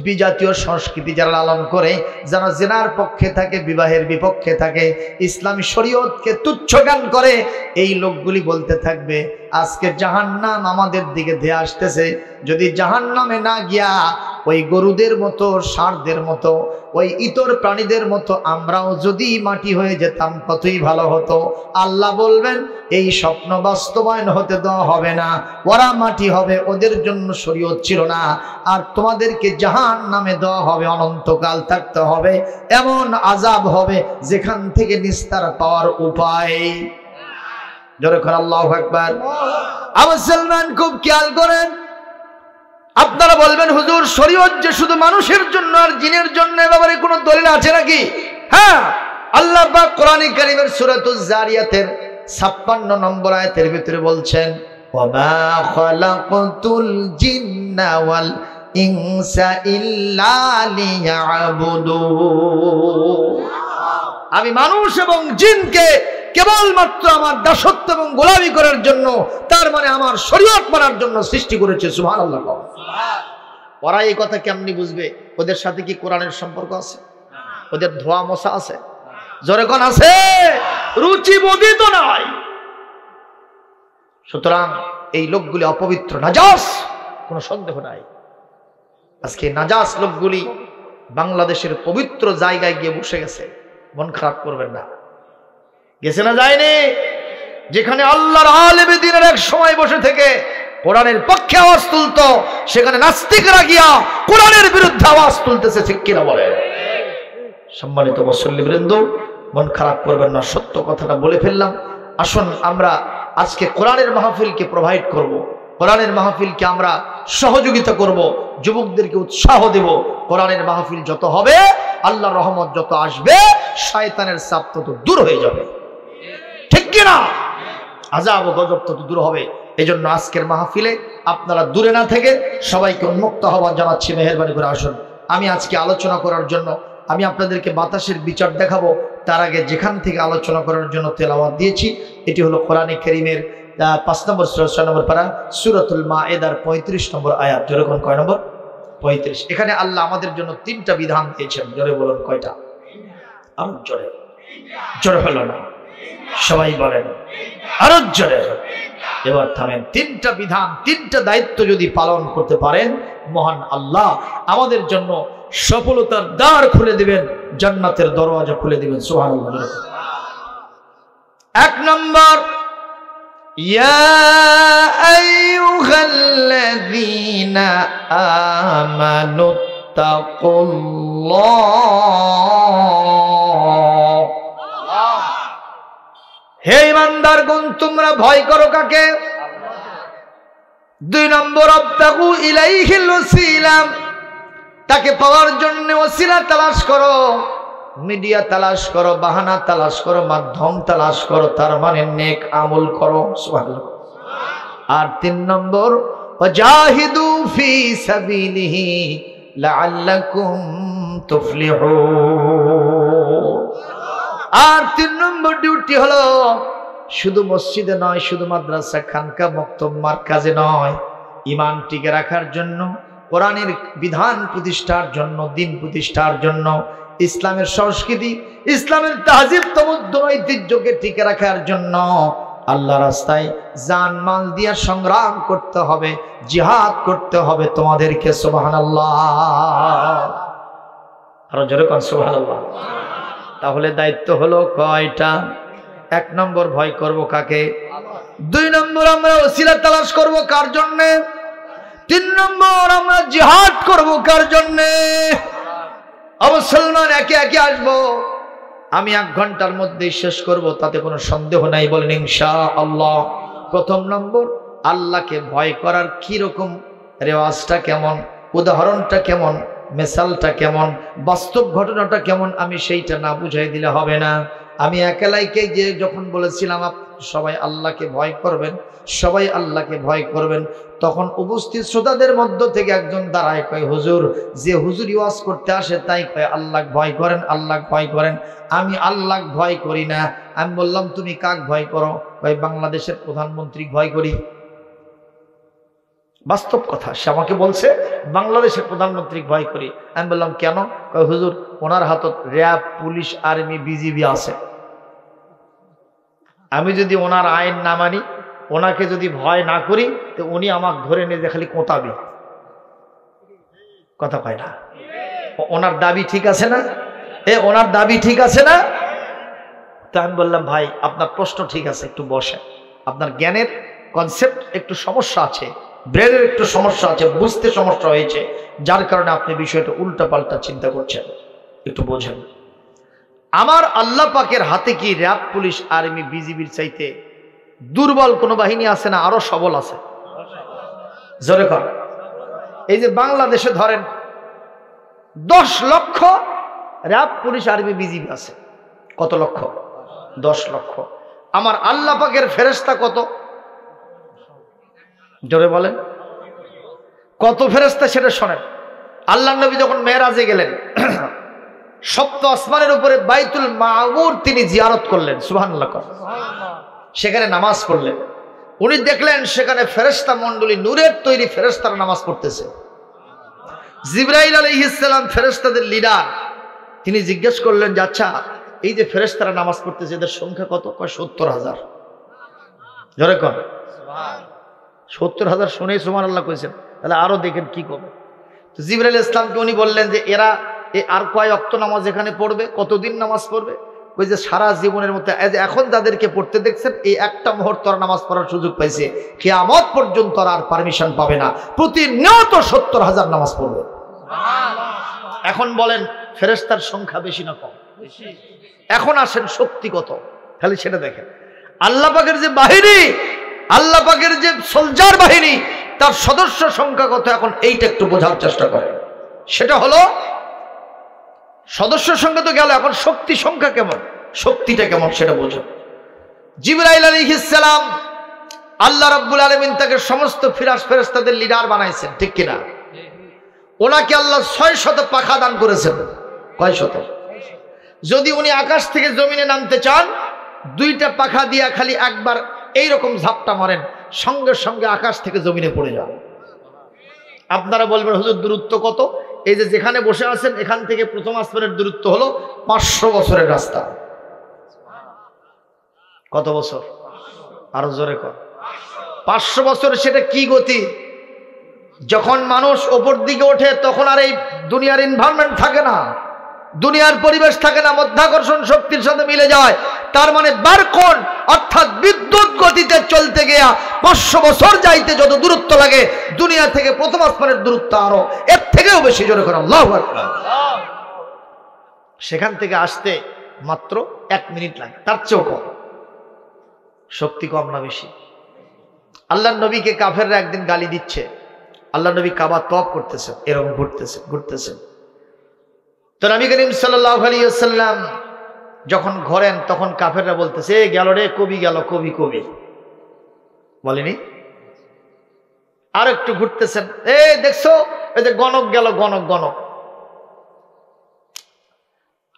বিজাতীয় সংস্কৃতি যারা লালন করে, যারা জিনার পক্ষে থাকে, বিবাহের বিপক্ষে থাকে, ইসলামী শরীয়তকে তুচ্ছ জ্ঞান করে, এই লোকগুলি বলতে থাকবে আজকে জাহান্নাম আমাদের দিকে ধেয়ে আসতেছে। যদি জাহান্নামে না গিয়া ওই গরুদের মতো, ষাঁড়দের মতো, ওই ইতর প্রাণীদের মতো আমরাও যদি মাটি হয়ে যেতাম কতই ভালো হতো। আল্লাহ বলবেন এই স্বপ্ন বাস্তবায়ন হতে দেওয়া হবে না। ওরা মাটি হবে, ওদের জন্য শরীয়ত ছিল না, আর তোমাদেরকে জাহান্নামে দেওয়া হবে, অনন্তকাল থাকতে হবে, এমন আযাব হবে যেখান থেকে নিস্তার পাওয়ার উপায়। জোরে করে আল্লাহু আকবার। মুসলমান খুব খেয়াল করেন। আপনারা বলবেন হুজুর শরীয়ত যে শুধু মানুষের জন্য আর জিনের জন্য, এ ব্যাপারে কোনো দলিল আছে নাকি? হ্যাঁ, আল্লাহ পাক কোরআন কারীমের সূরাতুজ জারিয়াতের 56 নম্বর আয়াতের ভিতরে বলছেন ওয়া মা খালাকাতুল জিন্না ওয়াল ইনসা ইল্লা লিয়াবুদুন। আমি মানুষ এবং জিনকে কেবলমাত্র আমার দাসত্ব এবং গোলামি করার জন্য, তার মানে আমার শরীয়ত মানার জন্য সৃষ্টি করেছে। সুবহানাল্লাহ। ওরা এই কথা কেমনি বুঝবে? ওদের সাথে কি কোরআনের সম্পর্ক আছে? ওদের ধোয়া মশা আছে? জোরে কোন আছে? রুচি বোধই তো নাই। সুতরাং এই লোকগুলি অপবিত্র, নাজাস, কোনো সন্দেহ নাই। আজকে নাজাস লোকগুলি বাংলাদেশের পবিত্র জায়গায় গিয়ে বসে গেছে। মন খারাপ করবেন না, গেছে না যায়নি? যেখানে আল্লাহর আলেম দ্বীনের এক সময় বসে থেকে কোরআনের পক্ষে আওয়াজ তুলতো, সেখানে নাস্তিকরা গিয়া কোরআনের বিরুদ্ধে আওয়াজ তুলতেছে। ঠিক কিনা বলেন? সম্মানিত মুসল্লিবৃন্দ, মন খারাপ করবেন না, সত্য কথাটা বলে ফেললাম। আসুন আমরা আজকে কোরআনের মাহফিলকে প্রোভাইড করব, কোরআনের মাহফিলকে আমরা সহযোগিতা করব, যুবকদেরকে উৎসাহ দেব। কোরআনের মাহফিল যত হবে, আল্লাহর রহমত যত আসবে, শয়তানের চাপ তত দূর হয়ে যাবে। ঠিক কিনা? আযাব ও গজব তত দূর হবে। এজন্য আজকের মাহফিলে আপনারা দূরে না থেকে সবাইকে উন্মুক্ত আহ্বান জানাচ্ছি, মেহেরবানি করে আসুন। আমি আজকে আলোচনা করার জন্য আমি আপনাদেরকে বাতাসের বিচার দেখাবো। তার আগে যেখান থেকে আলোচনা করার জন্য তেলাওয়াত দিয়েছি, এটি হলো কোরআনে কারীমের 5 নম্বর সূরা 6 নম্বর পারা সূরাতুল মায়েদার 35 নম্বর আয়াত। জোরে কোন কয় নম্বর? 35। এখানে আল্লাহ আমাদের জন্য 3টা বিধান দিয়েছেন। জোরে বলুন কয়টা? আরো জোরে। জোরে হলো না, সবাই বলেন আরো জোরে। এবার থামেন। 3টা বিধান, 3টা দায়িত্ব যদি পালন করতে পারেন, মহান আল্লাহ আমাদের জন্য সফলতার দ্বার খুলে দিবেন, জান্নাতের দরওয়াজা খুলে দিবেন। সুবহানাল্লাহ। 1 নম্বর, ইয়া আইয়ুহাল্লাযীনা আমানুত্তাকুল্লাহ। হে ঈমানদারগণ, তোমরা ভয় করো কাকে? 2 নম্বর, আবতাগু ইলাইহিল ওয়াসিলা, তাকে পাওয়ার জন্য ওসিলা তালাশ করো, মিডিয়া তালাশ করো, বাহানা তালাশ করো, মাধ্যম তালাশ করো, তার মানে নেক আমল করো। সুবহানাল্লাহ। আর 3 নম্বর, ওয়াজাহিদু ফি সাবিলিহি লাআল্লাকুম তুফলিহুন। আর 3 নম্বর ডিউটি হলো শুধু মসজিদে নয়, শুধু মাদ্রাসা, খানকা, মক্তব, মারকাজে নয়, ঈমান টিকে রাখার জন্য, কোরআনের বিধান প্রতিষ্ঠার জন্য, দিন প্রতিষ্ঠার জন্য, ইসলামের সংস্কৃতি, ইসলামের তাহজিব, তমদ্দুন, ঐতিহ্যকে টিকে রাখার জন্য আল্লাহ রাস্তায় জান মাল দিয়ে সংগ্রাম করতে হবে, জিহাদ করতে হবে তোমাদেরকে। সুবহানাল্লাহ। আরো জোরে কোন সুবহানাল্লাহ। তাহলে দায়িত্ব হলো কয়টা? 1 নম্বর, ভয় করব কাকে? 2 নম্বর, আমরা ওসিলা তালাশ করব কার জন্য? 3 নম্বর, আমরা জিহাদ করব কার জন্য? মুসলমান একে একে আসবো, আমি 1 ঘন্টার মধ্যে শেষ করব, তাতে কোনো সন্দেহ নাই। বলেন ইনশাআল্লাহ। 1 নম্বর, আল্লাহকে ভয় করার কি রকম রেওয়াজটা কেমন, উদাহরণটা কেমন, মেসালটা কেমন, বাস্তব ঘটনাটা কেমন, আমি সেইটা না বুঝাই দিলে হবে না। আমি একালাইকে যে যখন বলেছিলাম সবাই আল্লাহকে ভয় করবেন, সবাই আল্লাহকে ভয় করবেন, তখন উপস্থিত শ্রোতাদের মধ্য থেকে একজন দাঁড়ায় কয়, হুজুর, যে হুজুর ওয়াজ করতে আসে তাই কয় আল্লাহ ভয় করেন, আল্লাহ ভয় করেন। আমি আল্লাহ ভয় করি না। আমি বললাম, তুমি কাক ভয় করো? কয় বাংলাদেশের প্রধানমন্ত্রী ভয় করি। বাস্তব কথা, সে আমাকে বলছে বাংলাদেশের প্রধানমন্ত্রী ভয় করি। আমি বললাম কেন? কয় হুজুর, ওনার হাতত র্যাব, পুলিশ, আর্মি, বিজিবি আছে। আমি যদি ওনার আইন না মানি, ওনাকে যদি ভয় না করি, তো উনি আমাকে ধরে নিয়ে খালি কোঁতাবে। কথা কয় না? ওনার দাবি ঠিক আছে না? ওনার দাবি ঠিক আছে না? তো আমি বললাম, ভাই আপনার প্রশ্ন ঠিক আছে, একটু বসে, আপনার জ্ঞানের কনসেপ্ট একটু সমস্যা আছে, ব্রেনের একটু সমস্যা আছে, বুঝতে সমস্যা হয়েছে, যার কারণে আপনি বিষয়টা উল্টা পাল্টা চিন্তা করছেন, একটু বোঝেন। আমার আল্লাহ পাকের হাতে কি র্যাব, পুলিশ, আর্মি, বিজিবির চাইতে দুর্বল কোনো বাহিনী আছে না আরো সবল আছে? জোরে কর। এই যে বাংলাদেশে ধরেন 10 লক্ষ র্যাব, পুলিশ, আর্মি, বিজিবি আছে। কত লক্ষ? 10 লক্ষ। আমার আল্লাহ পাকের ফেরেশতা কত? জোরে বলেন। কত ফেরেশতা সেটা শোনেন। আল্লাহর নবী যখন মেরাজে গেলেন, সপ্ত আসমানের উপরে বাইতুল মামুর তিনি জিয়ারত করলেন, সুবহানাল্লাহ। সেখানে নামাজ পড়লেন। উনি দেখলেন সেখানে ফেরেশতা মণ্ডলী, নূরের তৈরি ফেরেশতারা নামাজ পড়তেছে। জিবরাইল আলাইহিস সালাম ফেরেশতাদের লিডার, তিনি জিজ্ঞেস করলেন যে আচ্ছা এই যে ফেরেশতারা নামাজ পড়তেছে এদের সংখ্যা কত? কয় 70,000। জোরে কর সুবহান। 70,000 শুনেই সুবহানাল্লাহ কইছেন, তাহলে আরো দেখেন কি করবে। তো জিবরাইল ইসলামকে উনি বললেন যে এরা আর কয় ওয়াক্ত নামাজ এখানে পড়বে, কতদিন নামাজ পড়বে? ওই যে সারা জীবনের মধ্যে এখন যাদেরকে পড়তে দেখছেন এই একটা মুহূর্ত নামাজ পড়ার সুযোগ পাইছে, কিয়ামত পর্যন্ত আর পারমিশন পাবে না, প্রতিনিয়ত 70,000 নামাজ পড়বে। এখন বলেন ফেরেশতার সংখ্যা বেশি না কম? এখন আসেন শক্তি কত, খালি সেটা দেখেন। আল্লাহ পাকের যে বাহিনী, আল্লাহ পাকের যে সোলজার বাহিনী, তার সদস্য সংখ্যা কত, এখন এইটা একটু বোঝার চেষ্টা করেন। সেটা হলো সদস্য সংখ্যা তো গেল, এখন শক্তি সংখ্যা কেমন, শক্তিটা কেমন সেটা বোঝো। জিবরাইল আলাইহিস সালাম, আল্লাহ রাব্বুল আলামিন তাকে সমস্ত ফেরেশতাদের লিডার বানাইছেন, ঠিক কিনা? ওনাকে আল্লাহ 600 পাখা দান করেছেন। কয় শত? যদি উনি আকাশ থেকে জমিনে নামতে চান, 2টা পাখা দিয়া খালি একবার এইরকম ঝাপটা মারেন, সঙ্গে সঙ্গে আকাশ থেকে জমিনে পড়ে যান। আপনারা বলবেন হুজুর দূরত্ব কত? এই যে যেখানে বসে আছেন এখান থেকে প্রথম আসমানের দূরত্ব হলো 500 বছরের রাস্তা। কত বছর? আরো জোরে কর। 500 বছর। সেটা কি গতি? যখন মানুষ ওপর দিকে ওঠে তখন আর এই দুনিয়ার এনভায়রনমেন্ট থাকে না, দুনিয়ার পরিবেশ থাকে না, মাধ্যাকর্ষণ শক্তির সাথে মিলে যায়। তার মানে বারকোণ অর্থাৎ বিদ্যুৎ গতিতে চলতে গিয়া 500 বছর যাইতে যত দূরত্ব লাগে, দুনিয়া থেকে প্রথম আসমানের দূরত্ব আরো এর থেকেও বেশি। জোরে করে আল্লাহু আকবার। সেখান থেকে আসতে মাত্র 1 মিনিট লাগে, তার চেয়েও কম। শক্তি কম না বেশি? আল্লাহর নবীকে কাফেররা একদিন গালি দিচ্ছে, আল্লাহ নবী কাবা তওয়াফ করতেছেন, এরকম ঘুরতেছেন। তো নবী করিম সাল্লাল্লাহু আলাইহি ওয়াসাল্লাম যখন ঘোরেন তখন কাফেররা বলতেছে এ গেল রে, কবি গেল, কবি বলেনি? আর একটু ঘুরতেছেন, এ দেখছো এই যে গণক গেল, গণক।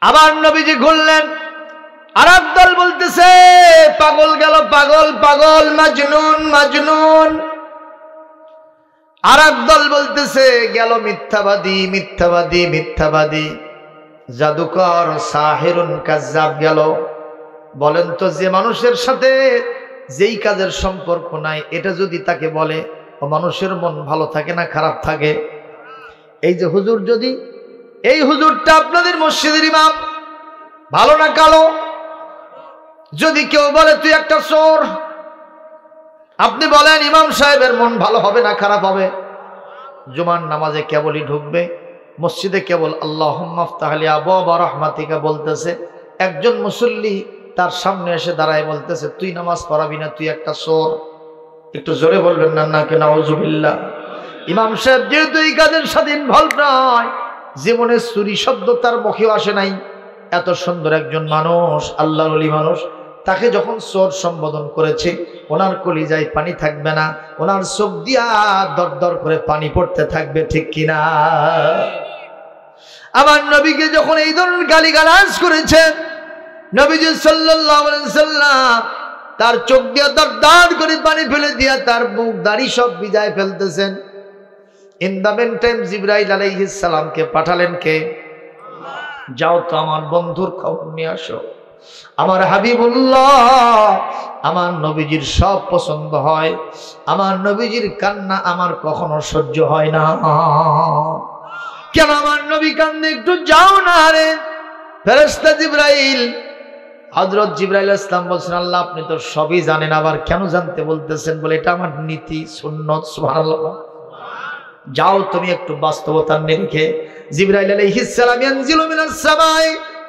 আবার নবীজি ঘুরলেন, আর একদল বলতেছে পাগল গেল, পাগল, মাজনুন। আর একদল বলতেছে গেল মিথ্যাবাদী, জাদুকর, সাহিরুন, কাজ্জাব গেল। বলেন তো যে মানুষের সাথে যেই কাজের সম্পর্ক নাই এটা যদি তাকে বলে, ও মানুষের মন ভালো থাকে না খারাপ থাকে? এই যে হুজুর, যদি এই হুজুরটা আপনাদের মসজিদের ইমাম, ভালো না কালো, যদি কেউ বলে তুই একটা চোর, আপনি বলেন ইমাম সাহেবের মন ভালো হবে না খারাপ হবে? জুমার নামাজে কেবলই ঢুকবে, মসজিদে কেবল আল্লাহুম্মা আফতাহ লি আবওয়াবা রাহমাতিকা বলতেছে, একজন মুসল্লি তার সামনে এসে দাঁড়ায় বলতেছে তুই নামাজ পড়াবি না, তুই একটা চোর। একটু জোরে বলবেন না নাকি নাউজুবিল্লাহ। ইমাম সাহেব যেহেতু এই কাজের সাথে ইনভলভ নয়, জীবনে চুরি শব্দ তার মুখেও আসে নাই, এত সুন্দর একজন মানুষ, আল্লাহর ওলি মানুষ, তাকে যখন চোর সম্বোধন করেছে ওনার কলিজায় পানি থাকবে না, ওনার চোখ দিয়া দরদর করে পানি পড়তে থাকবে, ঠিক কিনা? আমার নবীকে যখন এই ধরনের গালিগালাজ করেছেন, নবীজি সাল্লাল্লাহু আলাইহি সাল্লাম তার চোখ দিয়া দরদর করে পানি ফেলে দিয়া তার মুখ দাড়ি সব ভিজায় ফেলতেছেন। ইন দ্য মেন টাইম জিবরাইল আলাইহিস সালামকে পাঠালেন কে? যাও তো আমার বন্ধুর খবর নিয়ে আসো। আমার হাবিবুল্লাহ, আমার নবীজির সব পছন্দ হয়, আমার নবীজির কান্না আমার কখনো সহ্য হয় না। কেন আমার নবী কান্দে, একটু যাও না রে। ফেরেশতা জিবরাইল, হযরত জিবরাইল ইসলাম বলছেন আল্লাহ আপনি তো সবই জানেন, আবার কেন জানতে বলতেছেন? বলে এটা আমার নীতি, সুন্নত। সুবহানাল্লাহ। যাও তুমি একটু বাস্তবতার নিরিখে। জিবরাইল আলাইহিস সালাম ইয়ানজিলু মিনাস সামাই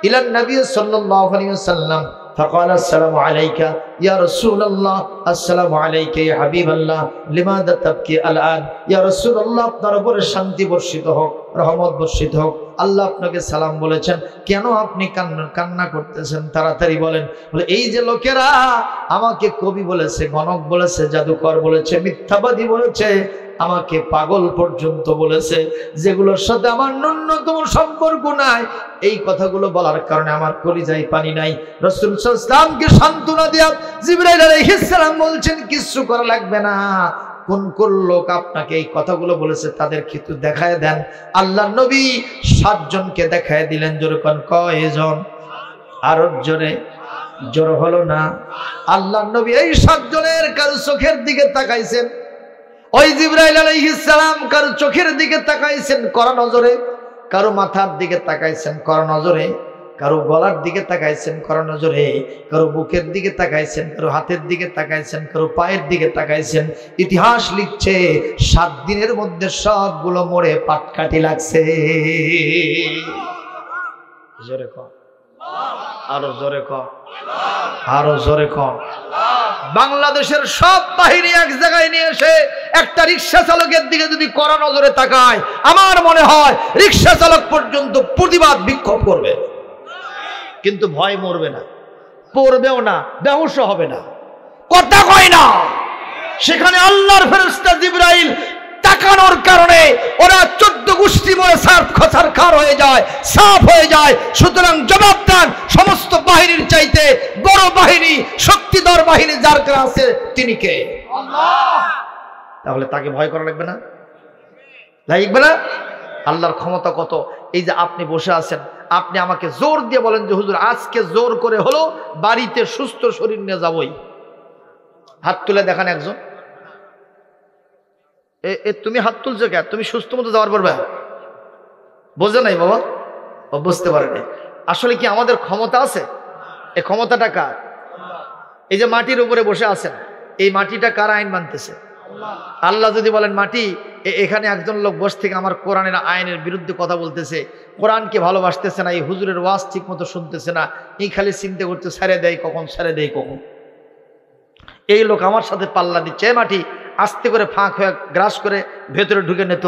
ইলা নবী সাল্লাল্লাহু আলাইহি ওয়াসাল্লাম فقال السلام عليك يا رسول الله السلام عليك يا حبيب الله لماذا تبكي الان يا رسول الله আপনার উপরে শান্তি বর্ষিত হোক, রহমত বর্ষিত হোক, আল্লাহ আপনাকে সালাম বলেছেন, কেন আপনি কান্না করতেছেন? তাড়াতাড়ি বলেন। বলে এই যে লোকেরা আমাকে কবি বলেছে, গণক বলেছে, জাদুকর বলেছে, মিথ্যাবাদী বলেছে, আমাকে পাগল পর্যন্ত বলেছে, যেগুলোর সাথে আমার ন্যূনতম সম্পর্ক নাই। এই কথাগুলো বলার কারণে আমার কলিজায় পানি নাই। রাসূল সাল্লাল্লাহু আলাইহি ওয়াসাল্লামকে সান্ত্বনা দিয়া জিবরাইল আলাইহিস সালাম বলছেন, কিছু করা লাগবে না। কোন কোন লোক আপনাকে এই কথাগুলো বলেছে তাদের কিন্তু দেখায় দেন। আল্লাহর নবী 7 জনকে দেখায় দিলেন। জোরে কোন কয়জন? আরো জোরে, জোর হলো না। আল্লাহর নবী এই 7 জনের কারো চোখের দিকে তাকাইছেন, ওই জিবরাইল আলাইহিস সালাম কারো চোখের দিকে তাকাইছেন কড়া নজরে, কারো মাথার দিকে তাকাইছেন কড়া নজরে, কারো গলার দিকে তাকাইছেন কড়া নজরে, কারো বুকের দিকে তাকাইছেন, কারো হাতের দিকে তাকাইছেন, কারো পায়ের দিকে তাকাইছেন। ইতিহাস লিখছে 7 দিনের মধ্যে সবগুলো মরে পাটকাঠি লাগছে। জোরে কর, আরো জোরে কর, আরো জোরে কর। বাংলাদেশের সব বাহিনী এক জায়গায় নিয়ে এসে একটা রিক্সা চালকের দিকে যদি কড়া নজরে তাকায়, আমার মনে হয় রিক্সা চালক পর্যন্ত প্রতিবাদ বিক্ষোভ করবে, কিন্তু ভয় মরবে না, পড়বেও না, বেহুশ হবে না, কথা কয় না। সেখানে আল্লাহর ফেরেশতা জিবরাইল তাকানোর কারণে ওরা 14 গোষ্ঠী মরে সার হয়ে যায়, সাফ হয়ে যায়। সুতরাং জবাব দেন, সমস্ত বাহিনীর চাইতে বড় বাহিনী, শক্তিধর বাহিনী যার কাছে আছে তিনি কে? আল্লাহ। তাহলে তাকে ভয় করা লাগবে না, লাগবে না? আল্লাহর ক্ষমতা কত! এই যে আপনি বসে আছেন, আপনি আমাকে জোর দিয়ে বলেন যে হুজুর আজকে জোর করে হলো বাড়িতে সুস্থ শরীর নিয়ে যাবই, হাত তুলে দেখান একজন। তুমি হাত তুলছো কে? তুমি সুস্থ মতো যাওয়ার পারবে? বোঝে নাই বাবা, বুঝতে পারে নাই। আসলে কি আমাদের ক্ষমতা আছে? এই ক্ষমতাটা কার? এই যে মাটির উপরে বসে আছেন, এই মাটিটা কার আইন মানতেছে? আল্লাহ যদি বলেন মাটি, এখানে একজন লোক বসে থেকে আমার কোরআনের আইনের বিরুদ্ধে কথা বলতেছে, কোরআনকে ভালোবাসতেছে না, এই হুজুরের ওয়াজ ঠিক মতো শুনতেছে না, এই খালি চিন্তা করতে ছেড়ে দেয় কখন, ছেড়ে দেয় কখন, এই লোক আমার সাথে পাল্লা দিচ্ছে, মাটি আস্তে করে ফাঁক হয়ে গ্রাস করে ভেতরে ঢুকে নিত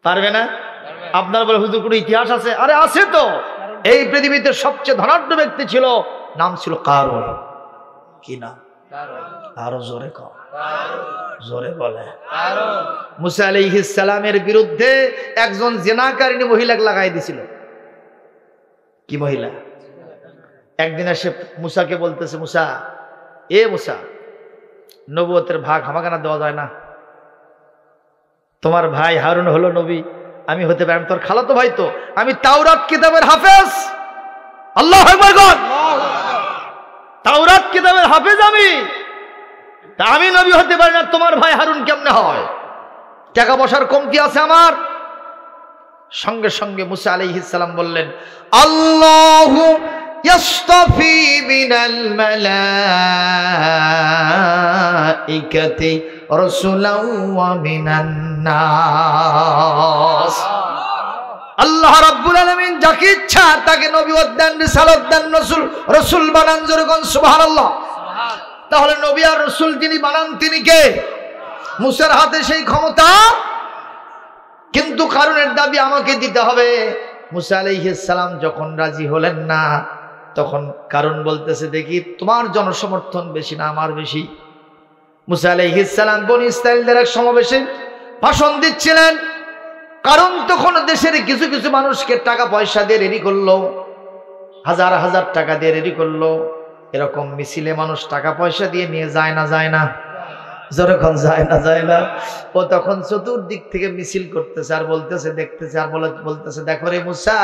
পারবে না? আপনার বলে হুজুর কোনো ইতিহাস আছে? আরে আছে তো। এই পৃথিবীতে সবচেয়ে ধনাঢ্য ব্যক্তি ছিল, নাম ছিল কারুন। কি নাম? আরো জোরে কর, জোরে বলে। মুসা আলাইহিস সালামের বিরুদ্ধে একজন জিনাকারিনী মহিলাকে লাগাই দিছিল। কি মহিলা? একদিন এসে মুসাকে বলতেছে, মুসা, এ মুসা, নবুয়তের ভাগ হামাকানা দেওয়া যায় না। তোমার ভাই হারুন হলো নবী, আমি হতে পারি, আমি তোর খালাতো ভাই, তো আমি তাওরাত কিতাবের হাফেজ। আল্লাহু আকবার বল। তাওরাত কিতাবের হাফেজ আমি নবী হতে পারি না, তোমার ভাই হারুন কেমনে হয়? টাকা পয়সার কমতি আছে আমার? সঙ্গে সঙ্গে মুসা আলাইহিস সালাম বললেন, আল্লাহু ইয়াসতাফি মিনাল মালাইকাতি রাসূলাও ওয়া মিনান নাস। আল্লাহ রাব্বুল আলামিন যাকে ইচ্ছা তাকে নবুয়ত দেন, রিসালাত দেন, রাসূল বানান। জোরে কোন সুবহানাল্লাহ। তাহলে নবী আর রাসূল যিনি বানান তিনি কে? মুসার হাতে সেই ক্ষমতা, কিন্তু কারণের দাবি আমাকে দিতে হবে। মুসা আলাইহিস সালাম যখন রাজি হলেন না, তখন কারণ বলতেছে, দেখি তোমার জনসমর্থন বেশি না আমার বেশি? মুসা আলাইহিস সালাম বনি ইসরাঈলদের এক সমাবেশে ভাষণ দিচ্ছিলেন। কারণ তখন দেশের কিছু কিছু মানুষকে টাকা পয়সা দিয়ে রেডি করলো, হাজার হাজার টাকা দিয়ে রেডি করলো। এরকম মিছিলে মানুষ টাকা পয়সা দিয়ে নিয়ে যায় না, যায় না? যখন যায় না, যায় না। ও তখন চতুর্দিক থেকে মিছিল করতেছে আর বলতেছে, দেখতেছে আর বলতেছে, দেখো রে মুসা,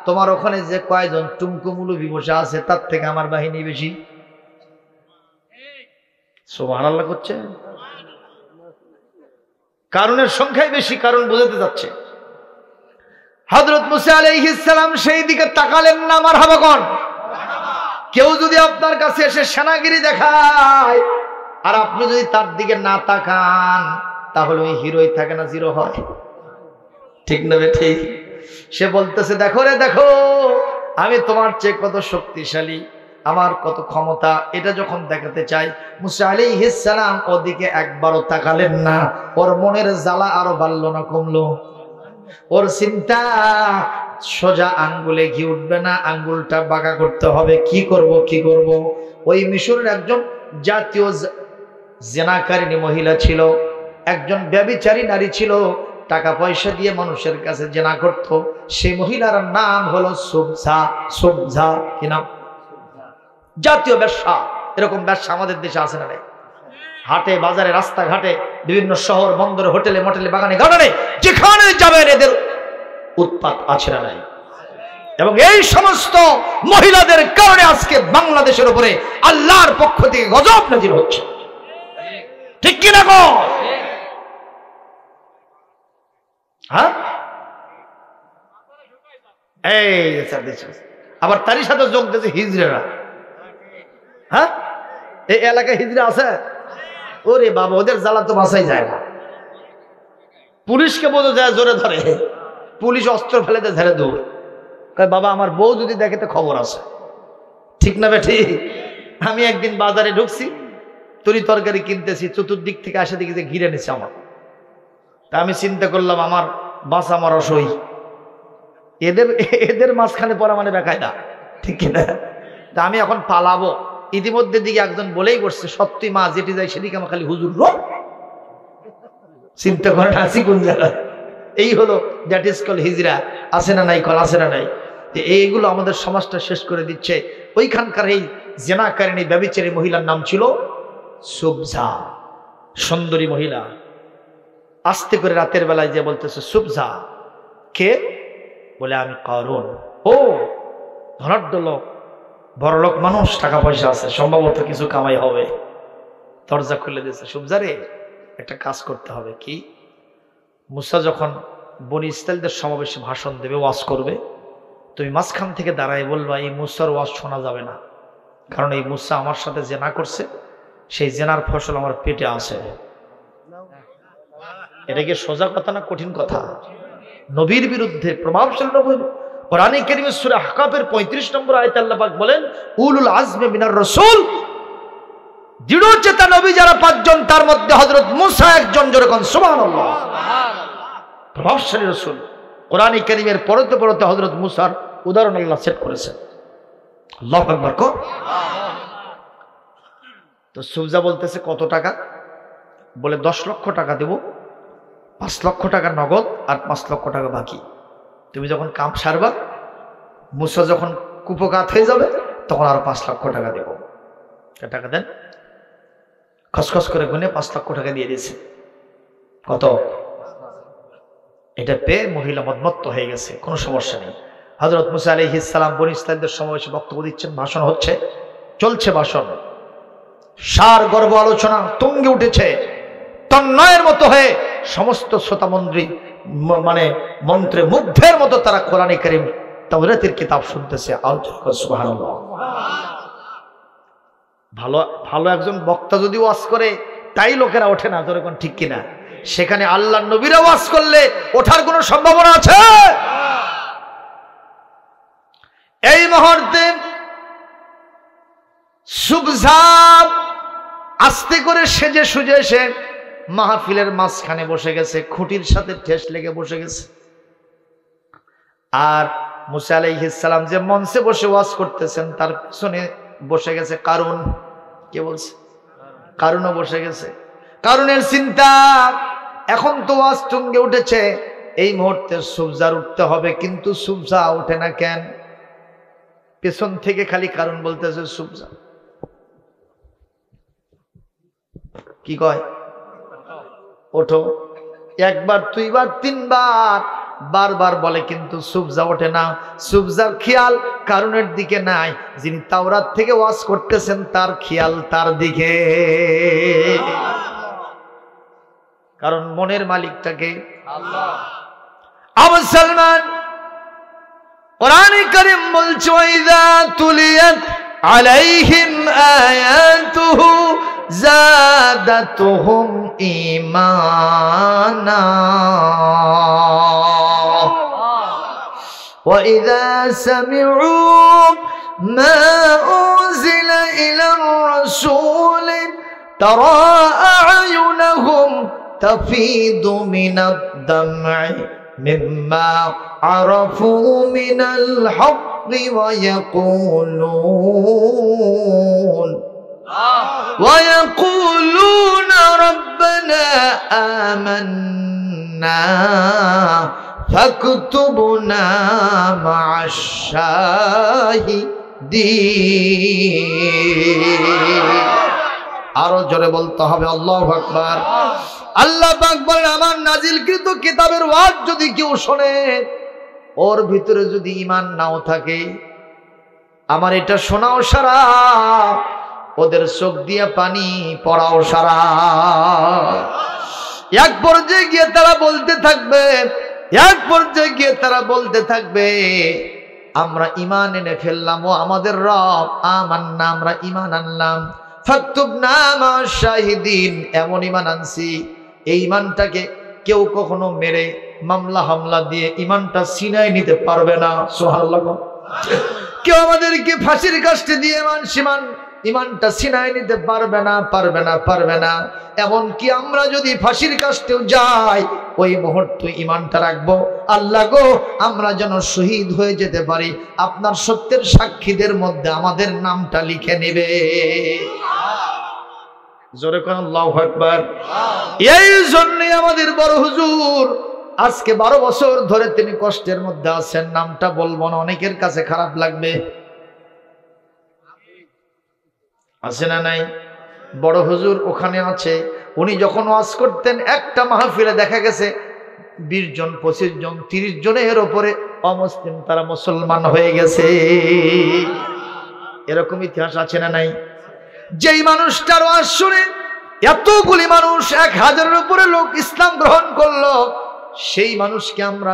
তোমার ওখানে যে কয়জন টুমকু মুলুবি বসে আছে তার থেকে আমার বাহিনী বেশি। সুবহানাল্লাহ করছে। কারণের সংখ্যাই বেশি, কারণ বোঝাতে যাচ্ছে। হযরত মুসা আলাইহিস সালাম সেই দিকে তাকালেন না। মারহাবা কোন? কেউ যদি আপনার কাছে এসে সেনাগিরি দেখায় আর আপনি যদি তার দিকে না তাকান, তাহলে ওই হিরোই থাকে না, জিরো হয়। ঠিক না বে ঠিক? সে বলতেছে, দেখো রে দেখো, আমি তোমার চেয়ে কত শক্তিশালী, আমার কত ক্ষমতা, এটা যখন দেখাতে চাই। মুসা আলাইহিস সালাম ওদিকে একবারও তাকালেন না। ওর মনের জ্বালা আরো বাড়লো না কমলো? ওর চিন্তা, সোজা আঙ্গুলে ঘি উঠবে না, আঙ্গুলটা বাঁকা করতে হবে। কি করব, কি করব? ওই মিশরের একজন জাতীয় জেনাকারিনী মহিলা ছিল, একজন ব্যভিচারী নারী ছিল, টাকা পয়সা দিয়ে মানুষের কাছে জেনা করত। সেই মহিলার নাম হলো সুবজা। সুবজা কি নাম? জাতীয় ব্যবসা। এরকম ব্যবসা আমাদের দেশে আছে না? হাটে বাজারে রাস্তাঘাটে বিভিন্ন শহর বন্দরে হোটেলে মোটেলে বাগানে গার্ডেনে যেখানে যাবেন এদের উৎপাত আছে না নাই? এবং এই সমস্ত মহিলাদের কারণে আজকে বাংলাদেশের উপরে আল্লাহর পক্ষ থেকে গজব নাজিল হচ্ছে। ঠিক কিনা গো? হ্যাঁ, এই আবার তারই সাথে যোগ দিয়েছে হিজড়েরা। হ্যাঁ, এই এলাকায় হিজড়া আছে? ওরে বাবা, ওদের জ্বালা তো বাঁচাই যায় না। পুলিশকে বোঝা যায় জোরে ধরে, পুলিশ অস্ত্র ফেলে দেয় ঝেড়ে দৌড়। বাবা আমার বউ যদি দেখে তো খবর আছে। ঠিক না বেঠি? আমি একদিন বাজারে ঢুকছি, তরি তরকারি কিনতেছি, চতুর্দিক থেকে আসে দিকে যে ঘিরে নিচ্ছে আমার। তা আমি চিন্তা করলাম আমার বাঁচা আমার অসই, এদের মাঝখানে পড়া মানে বেকায়দা। ঠিক কিনা? তা আমি এখন পালাবো, ইতিমধ্যে দিকে একজন বলেই করছে, সত্যি মা যেটি যায় সেদিকে আমার খালি হুজুর রো। চিন্তা করেন আছি কোন জায়গায়? এই হলো দ্যাট ইজ কল হিজরা। আছে না নাই? কল আছে না নাই? এইগুলো আমাদের সমাজটা শেষ করে দিচ্ছে। ওইখানকার এই জেনাকারিনী ব্যভিচারী মহিলার নাম ছিল সুবজা, সুন্দরী মহিলা। আস্তে করে রাতের বেলায় যে বলতেছে, সুবজা কে? বলে আমি কারুন। ও ধনাঢ্য লোক, বড় লোক মানুষ, টাকা পয়সা আছে, সম্ভবত কিছু কামাই হবে। দরজা খুলে দিয়েছে। সুবজা রে, একটা কাজ করতে হবে। কি? মুসা যখন বনি ইসরাইলদের সমাবেশে ভাষণ দেবে, ওয়াজ করবে, তুমি মাঝখান থেকে দাঁড়ায় বলবা এই মুসার ওয়াজ শোনা যাবে না, কারণ এই মুসা আমার সাথে জেনা করছে, সেই জেনার ফসল আমার পেটে আছে। এটা কি সোজা কথা না কঠিন কথা? নবীর বিরুদ্ধে প্রভাবশালী নবী। কোরআনে কারীমে সূরা আহকাফের 35 নম্বর আয়াতে আল্লাহ পাক বলেন, উলুল আজমে মিনার রাসূল, দৃঢ় চেতা নবী যারা 5 জন, তার মধ্যে হযরত মুসা একজন। জোরে কোন সুবহানাল্লাহ। প্রভাবশালী রাসূল। কোরআনে কারীমের পড়তে পড়তে হযরত মুসার উদাহরণ আল্লাহ সেট করেছেন। আল্লাহু আকবার। তো সুবজা বলতেছে কত টাকা? বলে 10 লক্ষ টাকা দেব, 5 লক্ষ টাকা নগদ আর 5 লক্ষ টাকা বাকি। তুমি যখন কাম সারবা, মুসা যখন কুপকাত হয়ে যাবে, তখন আরো 5 লক্ষ টাকা দেব। টাকা দেন। খসখস করে গুনে 5 লক্ষ টাকা দিয়ে দিয়েছে। কত? এটা পেয়ে মহিলা মদমত্ত হয়ে গেছে, কোনো সমস্যা নেই। হযরত মুসা আলাইহিস সালাম বনী ইসরাইলদের সমাবেশে বক্তব্য দিচ্ছেন, ভাষণ হচ্ছে, চলছে ভাষণ। সার গর্ব আলোচনা তুঙ্গে উঠেছে, তন্ময়ের মতো হয়ে সমস্ত শ্রোতা মন্ত্রী মানে মন্ত্রে মুগ্ধের মতো তারা কোরআনে কারীম তাওরাতের কিতাব শুনতেছে। সুবহানাল্লাহ। ভালো ভালো একজন বক্তা যদি ওয়াজ করে, তাই লোকেরা ওঠে না। তোর এখন ঠিক কিনা? সেখানে আল্লাহর নবীরা ওয়াজ করলে ওঠার কোনো সম্ভাবনা আছে? এই মুহূর্তে সুবজা আস্তে করে সেজে সুজে এসে মাহফিলের মাঝখানে বসে গেছে, খুঁটির সাথে ঠেস লেগে বসে গেছে। আর মুসা আলাইহিস সালাম যে মঞ্চে বসে ওয়াজ করতেছেন, তার পিছনে বসে গেছে কারুন। কে বলছে? কারুনও বসে গেছে। কারুনের চিন্তা, এখন তো ওয়াজ তুঙ্গে উঠেছে, এই মুহূর্তে সুবজার উঠতে হবে, কিন্তু সুবজা ওঠে না কেন? পেছন থেকে খালি কারুন বলতেছে, সুবজা কি কয়? ওঠো। একবার, দুইবার, তিনবার, বারবার বলে, কিন্তু সুবজা ওঠে না। সুবজার খেয়াল কারুনের দিকে নাই, যিনি তাওরাত থেকে ওয়াজ করতেছেন তার খেয়াল তার দিকে। কারণ মনের মালিকটাকে আল্লাহ। আবু সালমান কোরআনে কারীম বলছে, ওয়াইযা তুলিয়াত আলাইহিম আয়াতুহু যাদাতুহুম ঈমানা وإذا سمعوا ما أنزل إلى الرسول ترى أعينهم تفيض من الدمع مما عرفوا من الحق ويقولون মাশাহিদিন। আরো জোরে বলতে হবে আল্লাহু আকবার। আল্লাহ পাক বলেন আমার নাজিলকৃত কিতাবের ওয়াজ যদি কেউ শোনে, ওর ভিতরে যদি ঈমান নাও থাকে, আমার এটা শোনাও সারা, ওদের চোখ দিয়ে পানি পড়াও সারা। এক পর্যায়ে গিয়ে তারা বলতে থাকবে আমরা ঈমান এনে ফেললাম, ও আমাদের রব আমান্না, আমরা ঈমান আনলাম, ফাকতুবনা মা'আশ শাহিদিন, এমন ঈমান আনছি এই ঈমানটাকে কেউ কখনো মেরে মামলা হামলা দিয়ে ঈমানটা ছিনায় নিতে পারবে না। সুবহানাল্লাহ। কেউ আমাদেরকে ফাঁসির কাস্টে দিয়ে ঈমানটা ছিনায় নিতে পারবে না। এমনকি আমরা যদি ফাঁসির কাস্টেও যাই, ওই মুহূর্তে ঈমানটা রাখবো, আল্লাহ গো আমরা যেন শহীদ হয়ে যেতে পারি, আপনার সত্যের সাক্ষীদের মধ্যে আমাদের নামটা লিখে নেবে। জোরে কোন আল্লাহু আকবার। এই জন্যই আমাদের বড় হুজুর আজকে 12 বছর ধরে তিনি কষ্টের মধ্যে আছেন। নামটা বলবো না, অনেকের কাছে খারাপ লাগবে, আছে না নাই? বড় হুজুর ওখানে আছে। উনি যখন ওয়াজ করতেন, একটা মাহফিলে দেখা গেছে 20 জন 25 জন 30 জনের উপরে অমুসলিম তারা মুসলমান হয়ে গেছে। এরকম ইতিহাস আছে না নাই? যেই মানুষটার ওয়াজ শুনে এতগুলি মানুষ, 1000-এর উপরে লোক ইসলাম গ্রহণ করলো, সেই মানুষকে আমরা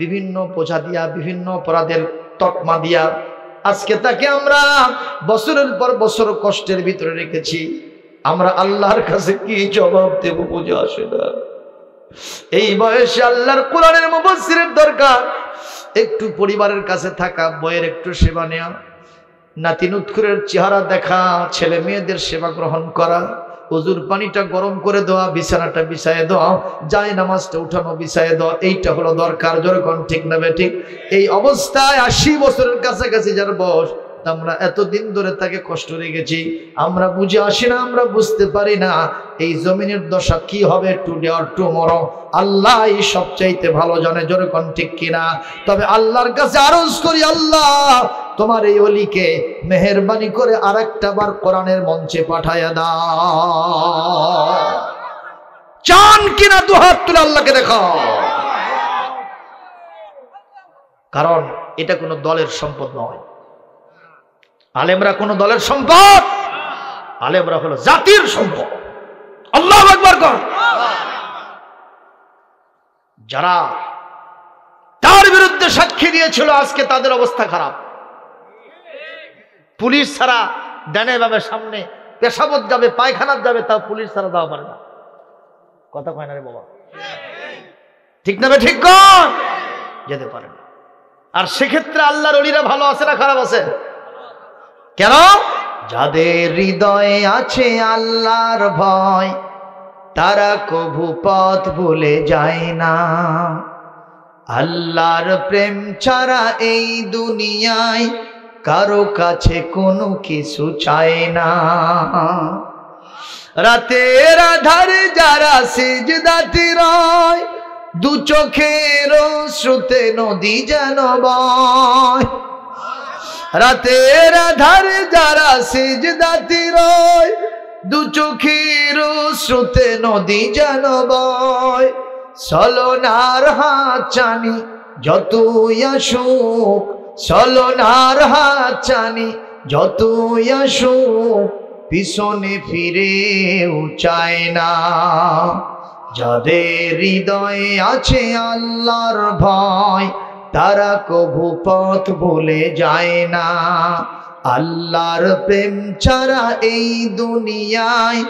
বিভিন্ন বোঝা দিয়া, বিভিন্ন অপরাধের তকমা দিয়া আজকে তাকে আমরা বছরের পর বছর কষ্টের ভিতরে রেখেছি। আমরা আল্লাহর কাছে কি জবাব দেব বুঝে আসে না। এই বয়সে আল্লাহর কোরআনের মুফাসসিরের দরকার। একটু পরিবারের কাছে থাকা, বইয়ের একটু সেবা নেওয়া, নাতি নুৎখুরের চেহারা দেখা, ছেলে মেয়েদের সেবা গ্রহণ করা, ওজুর পানিটা গরম করে দেওয়া, বিছানাটা বিছায়ে দেওয়া, যায় নামাজটা উঠানো বিছায়ে দেওয়া, এইটা হলো দরকার। যখন ঠিক না ঠিক এই অবস্থায় 80 বছরের কাছাকাছি যার বয়স, আমরা এতদিন ধরে তাকে কষ্ট রেখেছি, আমরা বুঝে আসি না, আমরা বুঝতে পারি না এই জমিনের দশা কি হবে টুডে অর টুমরো। আল্লাহ এই সবচাইতে ভালো জানে, যখন ঠিক কিনা। তবে আল্লাহর কাছে আরজ করি, আল্লাহ তোমার এই ওলিকে মেহেরবানি করে আরেকটা বার কোরআনের মঞ্চে পাঠায়া দাও। চান কিনা দুহাত তুলে আল্লাহকে দেখাও। কারণ এটা কোনো দলের সম্পদ নয়, আলেমরা কোন দলের সম্পদ, আলেমরা হলো জাতির সম্পদ। আল্লাহু আকবার। যারা তার বিরুদ্ধে সাক্ষী দিয়েছিল আজকে তাদের অবস্থা খারাপ। পুলিশ ছাড়া ডানে বামে সামনে পেশাবত যাবে, পায়খানার যাবে, তাও পুলিশ ছাড়া দেওয়া পারে না। কথা কয় না রে বাবা, ঠিক না? ঠিক কর, যেতে পারে না। আর সেক্ষেত্রে আল্লাহর ওলিরা ভালো আছে না খারাপ আছে? কেন? যাদের হৃদয়ে আছে আল্লাহর ভয়, তারা কভু পথ ভুলে যায় না। আল্লাহর প্রেম ছাড়া এই দুনিয়ায় কারো কাছে কোনো কিছু চায় না। রাতের আধারে যারা সিজদাতে রয়, দু চোখের শ্রুতে নদী যেন বয়। রাতের আধারে যারা সিজদাতে রয়, দু চোখের শ্রুতে নদী যেন বয়। ছলনার হাত চানি যতই আসুক, ছলনার হাত চানি যতই আসুক, পিছনে ফিরেও চায় না। যাদের হৃদয়ে আছে আল্লাহর ভয়, তারা কভু পথ ভুলে যায় না। আল্লাহর প্রেম ছাড়া এই দুনিয়ায়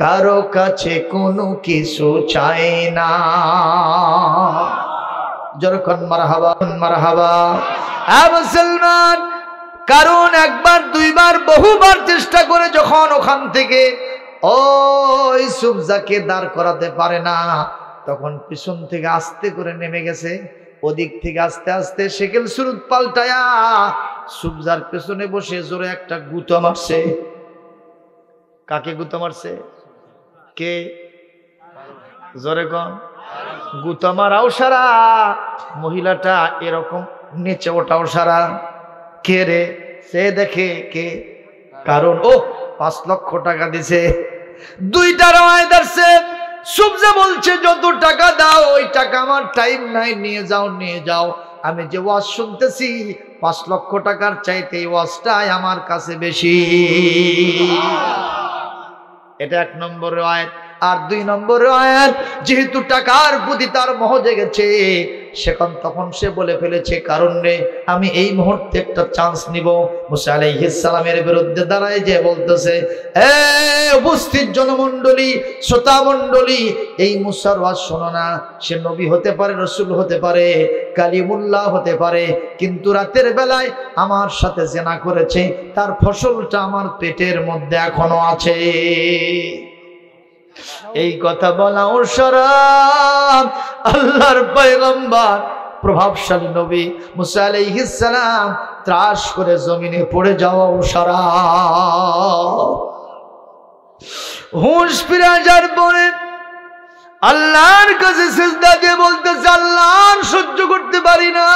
কারো কাছে কোনো কিছু চায় না। যখন মারহাবা মারহাবা মুসলমান, কারণ একবার দুইবার বহুবার চেষ্টা করে যখন ওখান থেকে ওই সুবজাকে দাঁড় করাতে পারে না, তখন পিছন থেকে আস্তে করে নেমে গেছে। ওদিক থেকে আস্তে আস্তে সেকেল সুরুত পাল্টায়া সুবজার পেছনে বসে জোরে একটা গুঁতো মারছে। কাকে গুঁতো মারছে? কে? জোরে কোন? গুঁতো মারাও সারা। মহিলাটা এরকম নিচে ওঠাও সারা। কে রে? সে দেখে কে, কারণ ও 5 লক্ষ টাকা দিছে। 2টা রাওয়ায়াত আছে, সুবজা বলছে যত টাকা দাও ওই টাকা আমার টাইম নাই, নিয়ে যাও নিয়ে যাও। আমি যে ওয়াজ শুনতেছি 5 লক্ষ টাকার চাইতে এই ওয়াজটাই আমার কাছে বেশি। এটা 1 নম্বর রাওয়ায়াত। আর 2 নম্বর রাওয়ায়াত, যেহেতু টাকার প্রতি তার মোহ জেগেছে, তখন সে বলে ফেলেছে, কারণ রে আমি এই মুহূর্তে একটা চান্স নিব। মুসা আলাইহিস সালামের বিরুদ্ধে দাঁড়ায় যে বলতেছে, এ উপস্থিত জনমণ্ডলী, শ্রোতা মণ্ডলী, এই মুসার ওয়াজ শোনো না। সে নবী হতে পারে, রাসূল হতে পারে, কালিমুল্লাহ হতে পারে, কিন্তু রাতের বেলায় আমার সাথে জিনা করেছে, তার ফসলটা আমার পেটের মধ্যে এখনো আছে। এই কথা বলা ও শরাব আল্লাহর পয়গম্বর প্রভাবশালী নবী মুসা আলাইহিস সালাম ত্রাস করে জমিনে পড়ে যাওয়া ও শরাব। হুঁশ ফিরে যাওয়ার পরে আল্লাহর কাছে সিজদা দিয়ে বলতেছে, আল্লাহ আর সহ্য করতে পারি না,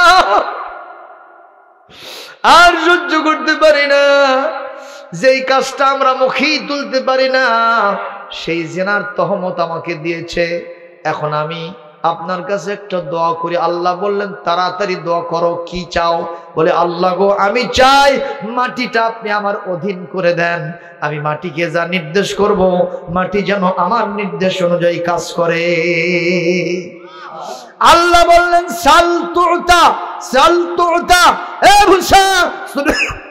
আর সহ্য করতে পারি না। যেই কাজটা আমরা মুখেই তুলতে পারি না, সেই জিনার তহমত আমাকে দিয়েছে। এখন আমি আপনার কাছে একটা দোয়া করি। আল্লাহ বললেন, তাড়াতাড়ি দোয়া করো, কি চাও? বলে, আল্লাহ গো, আমি চাই মাটিটা আপনি আমার অধীন করে দেন। আমি মাটিকে যা নির্দেশ করব, মাটি যেন আমার নির্দেশ অনুযায়ী কাজ করে। আল্লাহ বললেন, সাল তুতা, সাল তুতা। এ মুসা,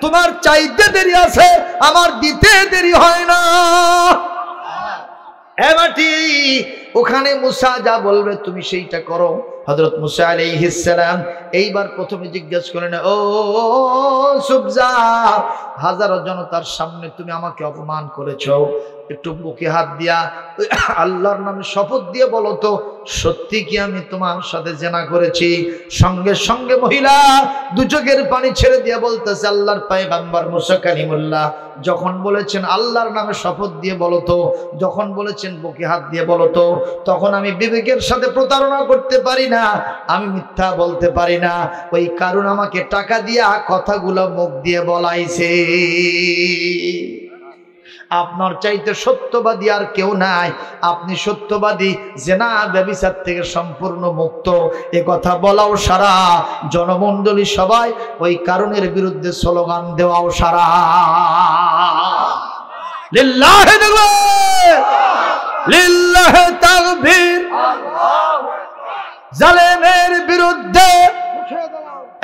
তোমার চাইতে দেরি আছে, আমার দিতে দেরি হয় না। এ মাটি, ওখানে মুসা যা বলবে তুমি সেইটা করো। হযরত মুসা আলাইহিস সালাম এইবার প্রথমে জিজ্ঞেস করেন, ও সুবজা, হাজারো জনতার সামনে তুমি আমাকে অপমান করেছো, একটু বুকে হাত দিয়া আল্লাহর নামে শপথ দিয়ে বলো তো, সত্যি কি আমি তোমার সাথে জিনা করেছি? সঙ্গে সঙ্গে মহিলা 2 চোখের পানি ছেড়ে দিয়ে বলতেছে, আল্লাহর পয়গম্বর মুসা কালিমুল্লাহ যখন বলেছেন আল্লাহর নামে শপথ দিয়ে বলো তো, যখন বলেছেন বুকে হাত দিয়ে বলো তো, তখন আমি বিবেকের সাথে প্রতারণা করতে পারি না, আমি মিথ্যা বলতে পারি না। ওই কারণ আমাকে টাকা দিয়া কথাগুলো মুখ দিয়ে বলাইছে। আপনার চাইতে সত্যবাদী আর কেউ নাই, আপনি সত্যবাদী, জিনা ব্যভিচার থেকে সম্পূর্ণ মুক্ত। এ কথা বলাও সারা, জনমণ্ডলী সবাই ওই কারণের বিরুদ্ধে স্লোগান দেওয়াও সারা। লিল্লাহি তাকবীর, লিল্লাহি তাকবীর। জালেমের বিরুদ্ধে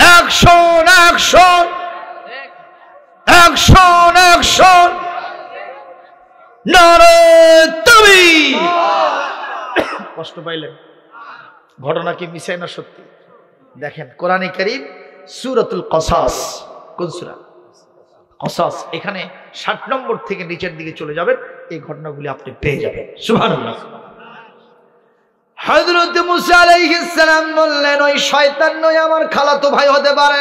অ্যাকশন, অ্যাকশন, অ্যাকশন, অ্যাকশন। নারে তাকবীর। কষ্ট পাইলেন? ঘটনা কি মিছাই না সত্যি? দেখেন কোরআনে কারীম সূরাতুল কসাস, কোন সূরা? কসাস। এখানে 60 নম্বর থেকে নিচের দিকে চলে যাবেন, এই ঘটনাগুলি আপনি পেয়ে যাবেন। সুবহানাল্লাহ। হযরত মুসা আলাইহিস সালাম বললেন, ওই শয়তান নয় আমার খালাতো ভাই হতে পারে,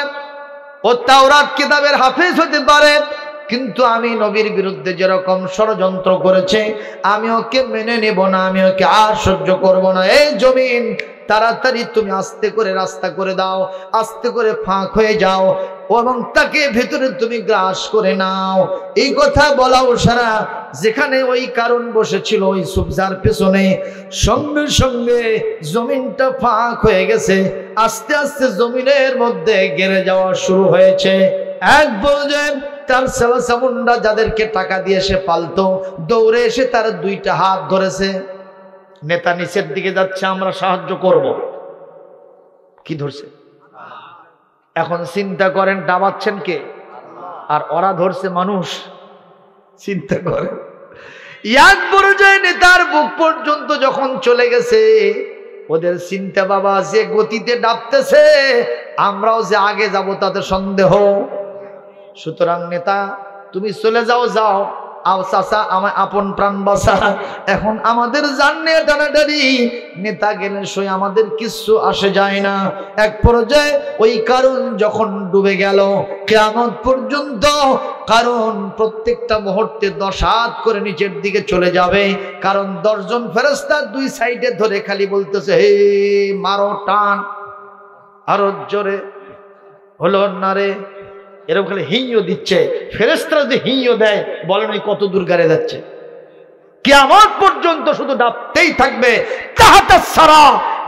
ও তাওরাত কিতাবের হাফেজ হতে পারে, কিন্তু আমি নবীর বিরুদ্ধে যেরকম ষড়যন্ত্র করেছে আমি ওকে মেনে নেব না, আমি ওকে আর সহ্য করব না। এই জমিন তাড়াতাড়ি তুমি আস্তে করে রাস্তা করে দাও, আস্তে করে ফাঁক হয়ে যাও এবং তাকে ভেতরে তুমি গ্রাস করে নাও। এই কথা বলাও সারা। যেখানে ওই কারণ বসেছিল ওই সুবজার পেছনে, সঙ্গে সঙ্গে জমিনটা ফাঁক হয়ে গেছে, আস্তে আস্তে জমিনের মধ্যে গেড়ে যাওয়া শুরু হয়েছে। এক পর্যায়ে তার সালাসামুন্ডা যাদেরকে টাকা দিয়ে সে পালতো, দৌড়ে এসে তার 2টা হাত ধরেছে। নেতা নিচের দিকে যাচ্ছে, আমরা সাহায্য করব, কি ধরছে? এখন চিন্তা করেন, ডাবাচ্ছেন কে? আর ওরা ধরছে মানুষ। চিন্তা করেন, এক পর্যায়ে নেতার বুক পর্যন্ত যখন চলে গেছে, ওদের চিন্তা, বাবা যে গতিতে ডাবতেছে আমরাও যে আগে যাব তাতে সন্দেহ। সুতরাং নেতা তুমি চলে যাও, যাও, আও চাচা আমার আপন প্রাণ বাঁচা, এখন আমাদের জান নিয়ে টানাটানি। নেতা গেলে সই আমাদের কিছু আসে যায় না। এক পর্যায়ে ওই কারণ যখন ডুবে গেল, কিয়ামত পর্যন্ত কারণ প্রত্যেকটা মুহূর্তে 10 হাত করে নিচের দিকে চলে যাবে, কারণ 10 জন ফেরেশতা 2 সাইডে ধরে খালি বলতেছে, হে মারো, টান, আরো জোরে, হলো না রে, এরকম খালি হিঁয়ো দিচ্ছে। ফেরেশতারা যদি হিঁয়ো দেয়, বলেন ওই কত দূর গাড়ি যাচ্ছে। কিয়ামত পর্যন্ত শুধু ডাকতেই থাকবে তাহাতা সারা,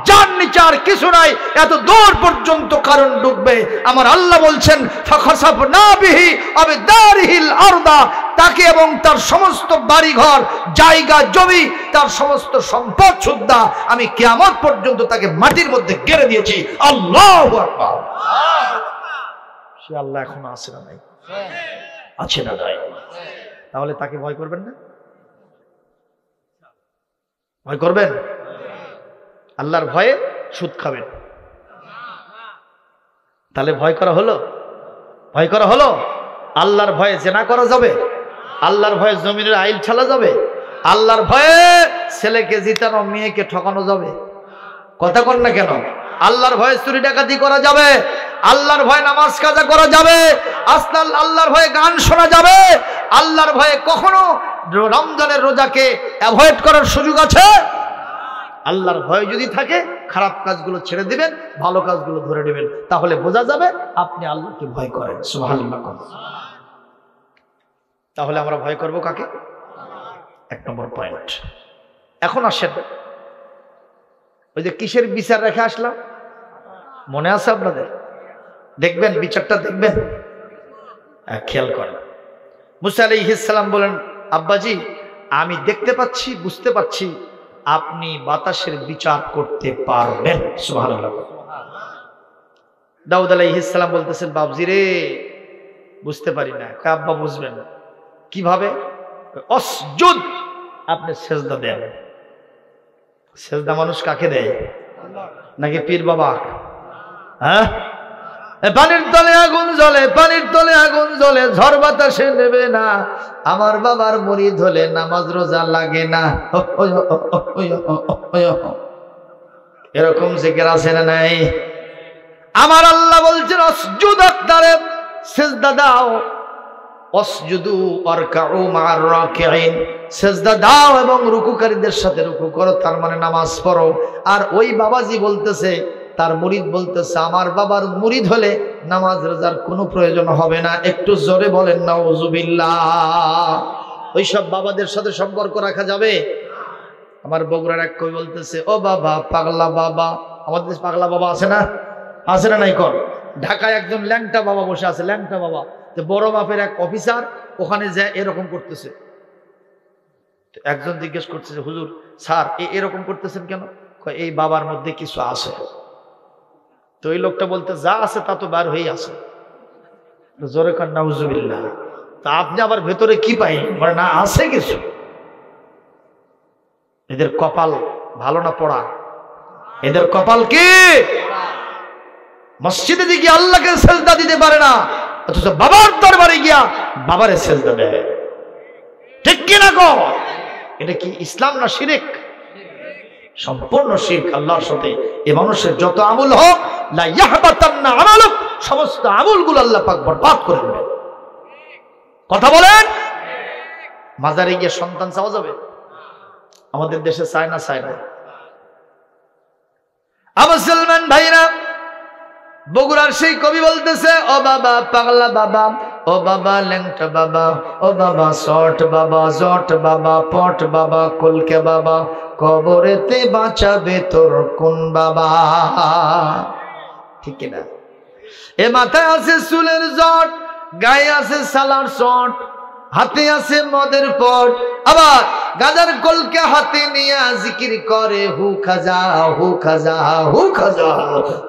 যার নিচে আর কিছু নাই, এত দূর পর্যন্ত কারণ ডুববে। আমার আল্লাহ বলছেন ফাখাসাফনা বিহি আবিদারিহিল আরদা, তাকে এবং তার সমস্ত বাড়িঘর, জায়গা, জমি, তার সমস্ত সম্পদ সুদ্ধা আমি কিয়ামত পর্যন্ত তাকে মাটির মধ্যে গেড়ে দিয়েছি। আল্লাহু আকবার। সে আল্লাহ এখন আছে না নাই? আছে না নাই? তাহলে তাকে ভয় করবেন না? ভয় করবেন? আল্লাহর ভয়ে সুদ খাবেন, তাহলে ভয় করা হলো? ভয় করা হলো? আল্লাহর ভয়ে জেনা করা যাবে? আল্লাহর ভয়ে জমিনের আইল ঠেলা যাবে? আল্লাহর ভয়ে ছেলেকে জিতানো, মেয়েকে ঠকানো যাবে? কথা কর না কেন? আল্লাহর ভয়ে চুরি ডাকাতি করা যাবে? আল্লাহর ভয়ে নামাজ কাজা করা যাবে? আল্লাহর ভয়ে গান শোনা যাবে? আল্লাহর ভয়ে কখনো রমজানের রোজাকে অ্যাভয়েড করার সুযোগ আছে? আল্লাহর ভয় যদি থাকে, খারাপ কাজগুলো ছেড়ে দিবেন, ভালো কাজগুলো ধরে নেবেন, তাহলে বোঝা যাবে আপনি আল্লাহকে ভয় করেন। সুবহানাল্লাহ। তাহলে আমরা ভয় করব কাকে? এক নম্বর পয়েন্ট। এখন আসেন, ওই যে কিসের বিচার রেখে আসলাম, মনে আছে আপনাদের? দেখবেন বিচারটা, দেখবেন, খেয়াল করেন। মুসা আলাইহিস সালাম বলেন, আব্বাজি আমি দেখতে পাচ্ছি, বুঝতে পারছি আপনি বাতাসের বিচার করতে পারবেন। সুবহানাল্লাহ। দাউদ আলাইহিস সালাম বলতেছেন, বাবজি রে বুঝতে পারি না। আব্বা বুঝবেন কিভাবে? অসজুদ, আপনি সেজদা দেন। সেজদা মানুষ কাকে দেয়? নাকি পীর বাবা? হ্যাঁ, পানির তলে আগুন জ্বলে, পানির তলে আগুন জ্বলে, ঝড় বাতাসে নেবে না। আমার বাবার মুরিদ হলে নামাজ রোজা লাগে না। এরকম জিকির আছে না নাই? আমার আল্লাহ বলছেন অসজুদ, আপনারে সিজদা দাও। অসজুদু ওয়ারকাউ মা'আর রাকিঈন, সিজদা দাও এবং রুকুকারীদের সাথে রুকু করো, তার মানে নামাজ পড়ো। আর ওই বাবাজি বলতেছে, তার মুরিদ বলতেছে, আমার বাবার মুরিদ হলে নামাজ রোজার কোনো প্রয়োজন হবে না। একটু জোরে বলেন নাউজুবিল্লাহ। ওইসব বাবাদের সাথে সম্পর্ক রাখা যাবে? আমার বগুড়ার এক কই বলতেছে, ও বাবা পাগলা বাবা। আমাদের দেশে পাগলা বাবা আছে না? আছে না নাই? কর ঢাকায় একজন ল্যাংটা বাবা বসে আছে, ল্যাংটা বাবা। বড় মাপের এক অফিসার ওখানে যায় এরকম করতেছে। একজন জিজ্ঞেস করতেছে, হুজুর স্যার এরকম করতেছেন কেন? এই বাবার মধ্যে কিছু আছে। তো ওই লোকটা বলতে, যা আছে তা তো বার হয়েই আছে। জোরে কান নাউজুবিল্লাহ। তা আপনি আবার ভেতরে কি পাই? মানে না, আছে কিছু। এদের কপাল ভালো না পড়া? এদের কপাল কি? মসজিদে গিয়ে আল্লাহকে সেজদা দিতে পারে না, অথচ বাবার দরবারে গিয়া বাবারে সেজদা দেয়। ঠিক কিনা গো? এটা কি ইসলাম না শিরক? সম্পূর্ণ শিরক আল্লাহর সাথে। এই মানুষের যত আমল হোক, লা ইয়াহবাতান্না আমালুক, সমস্ত আমলগুলো আল্লাহ পাক বরবাদ করে দেবে। কথা বলেন। মাজারে গিয়ে সন্তান চাওয়া যাবে? আমাদের দেশে চায় না, চায় না। মুসলমান ভাইরা, বগুড়ার সেই কবি বলতেছে, ও বাবা পাগলা বাবা, ও বাবা ল্যাংটা বাবা, ও বাবা শট বাবা, জট বাবা, পট বাবা, কলকে বাবা, কবরেতে বাঁচাবে তোর কোন বাবা? ঠিক না? এ মাথায় আছে চুলের জট, গায়ে আছে সালার শট, হাতে আছে মদের পট, আবার গাজার কলকে হাতে নিয়ে জিকির করে হু খাজা, হু খাজা, হু খাজা।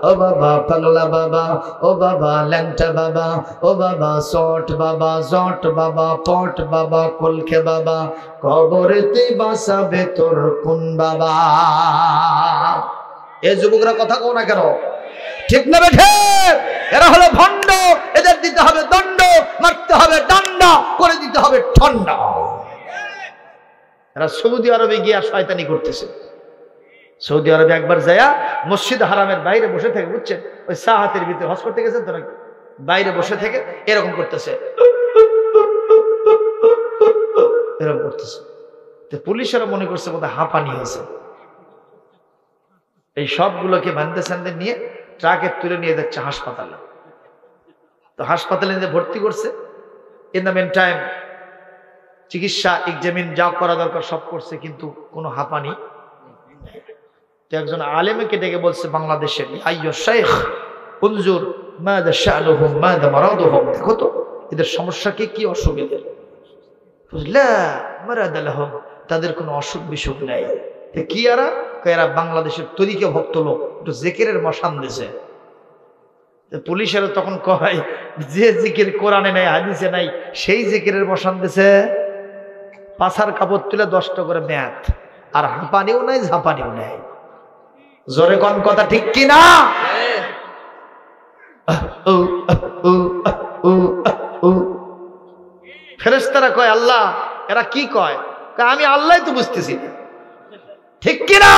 ও বাবা পাগলা বাবা, ও বাবা ল্যাংটা বাবা, ও বাবা শট বাবা, জট বাবা, পট বাবা, কলকে বাবা, কবরেতে বাঁচাবে তোর কোন বাবা? এই যুবকরা কথা কও না কেন? ঠিক না বেঠে? এরা হলো ভণ্ড, এদের দিতে হবে দণ্ড, মারতে হবে ডান্ডা, করে দিতে হবে ঠান্ডা। এরা সৌদি আরবে গিয়ে শয়তানি করতেছে। সৌদি আরবে একবার যায়া মসজিদ হারামের বাইরে বসে থেকে, বুঝছেন, ওই সাহাতের ভিতরে হজ করতে গেছেন তো নাকি, বাইরে বসে থেকে এরকম করতেছে, এরকম করতেছে। তো পুলিশেরা মনে করছে বোধহয় হাঁপানি হয়েছে। এই সবগুলোকে বান্ধে সান্ধে নিয়ে ট্রাকে তুলে নিয়ে যাচ্ছে হাসপাতালে। তো হাসপাতালে নিয়ে ভর্তি করছে। ইন দ্য মেন টাইম চিকিৎসা এক্সামিন যা করা দরকার সব করছে, কিন্তু কোনো হাঁপানি। তো একজন আলেমকে ডেকে বলছে বাংলাদেশের, আইয়ো শেখ উনজুর মাযা শানুহুম মাযা মারাদুহুম, দেখো তো এদের সমস্যা কি, কি অসুখ এদের। লা মারাদ লাহুম, তাদের কোনো অসুখ বিসুখ নাই। কি এরা বাংলাদেশের তরিকা ভক্ত লোক, একটু জিকিরের মশান দিছে। পুলিশের তখন কয় যে জিকির কোরআনে নাই হাদিসে নাই সেই জিকিরের মশান দিছে। পাছার কাপড় তুলে 10টা করে ম্যাথ, আর হাঁপানিও নাই ঝাঁপানিও নাই। জোরে কোন কথা ঠিক কিনা? ফেরেশতারা কয় আল্লাহ এরা কি কয়? আমি আল্লাহ তো বুঝতেছি না, ঠিক কিনা?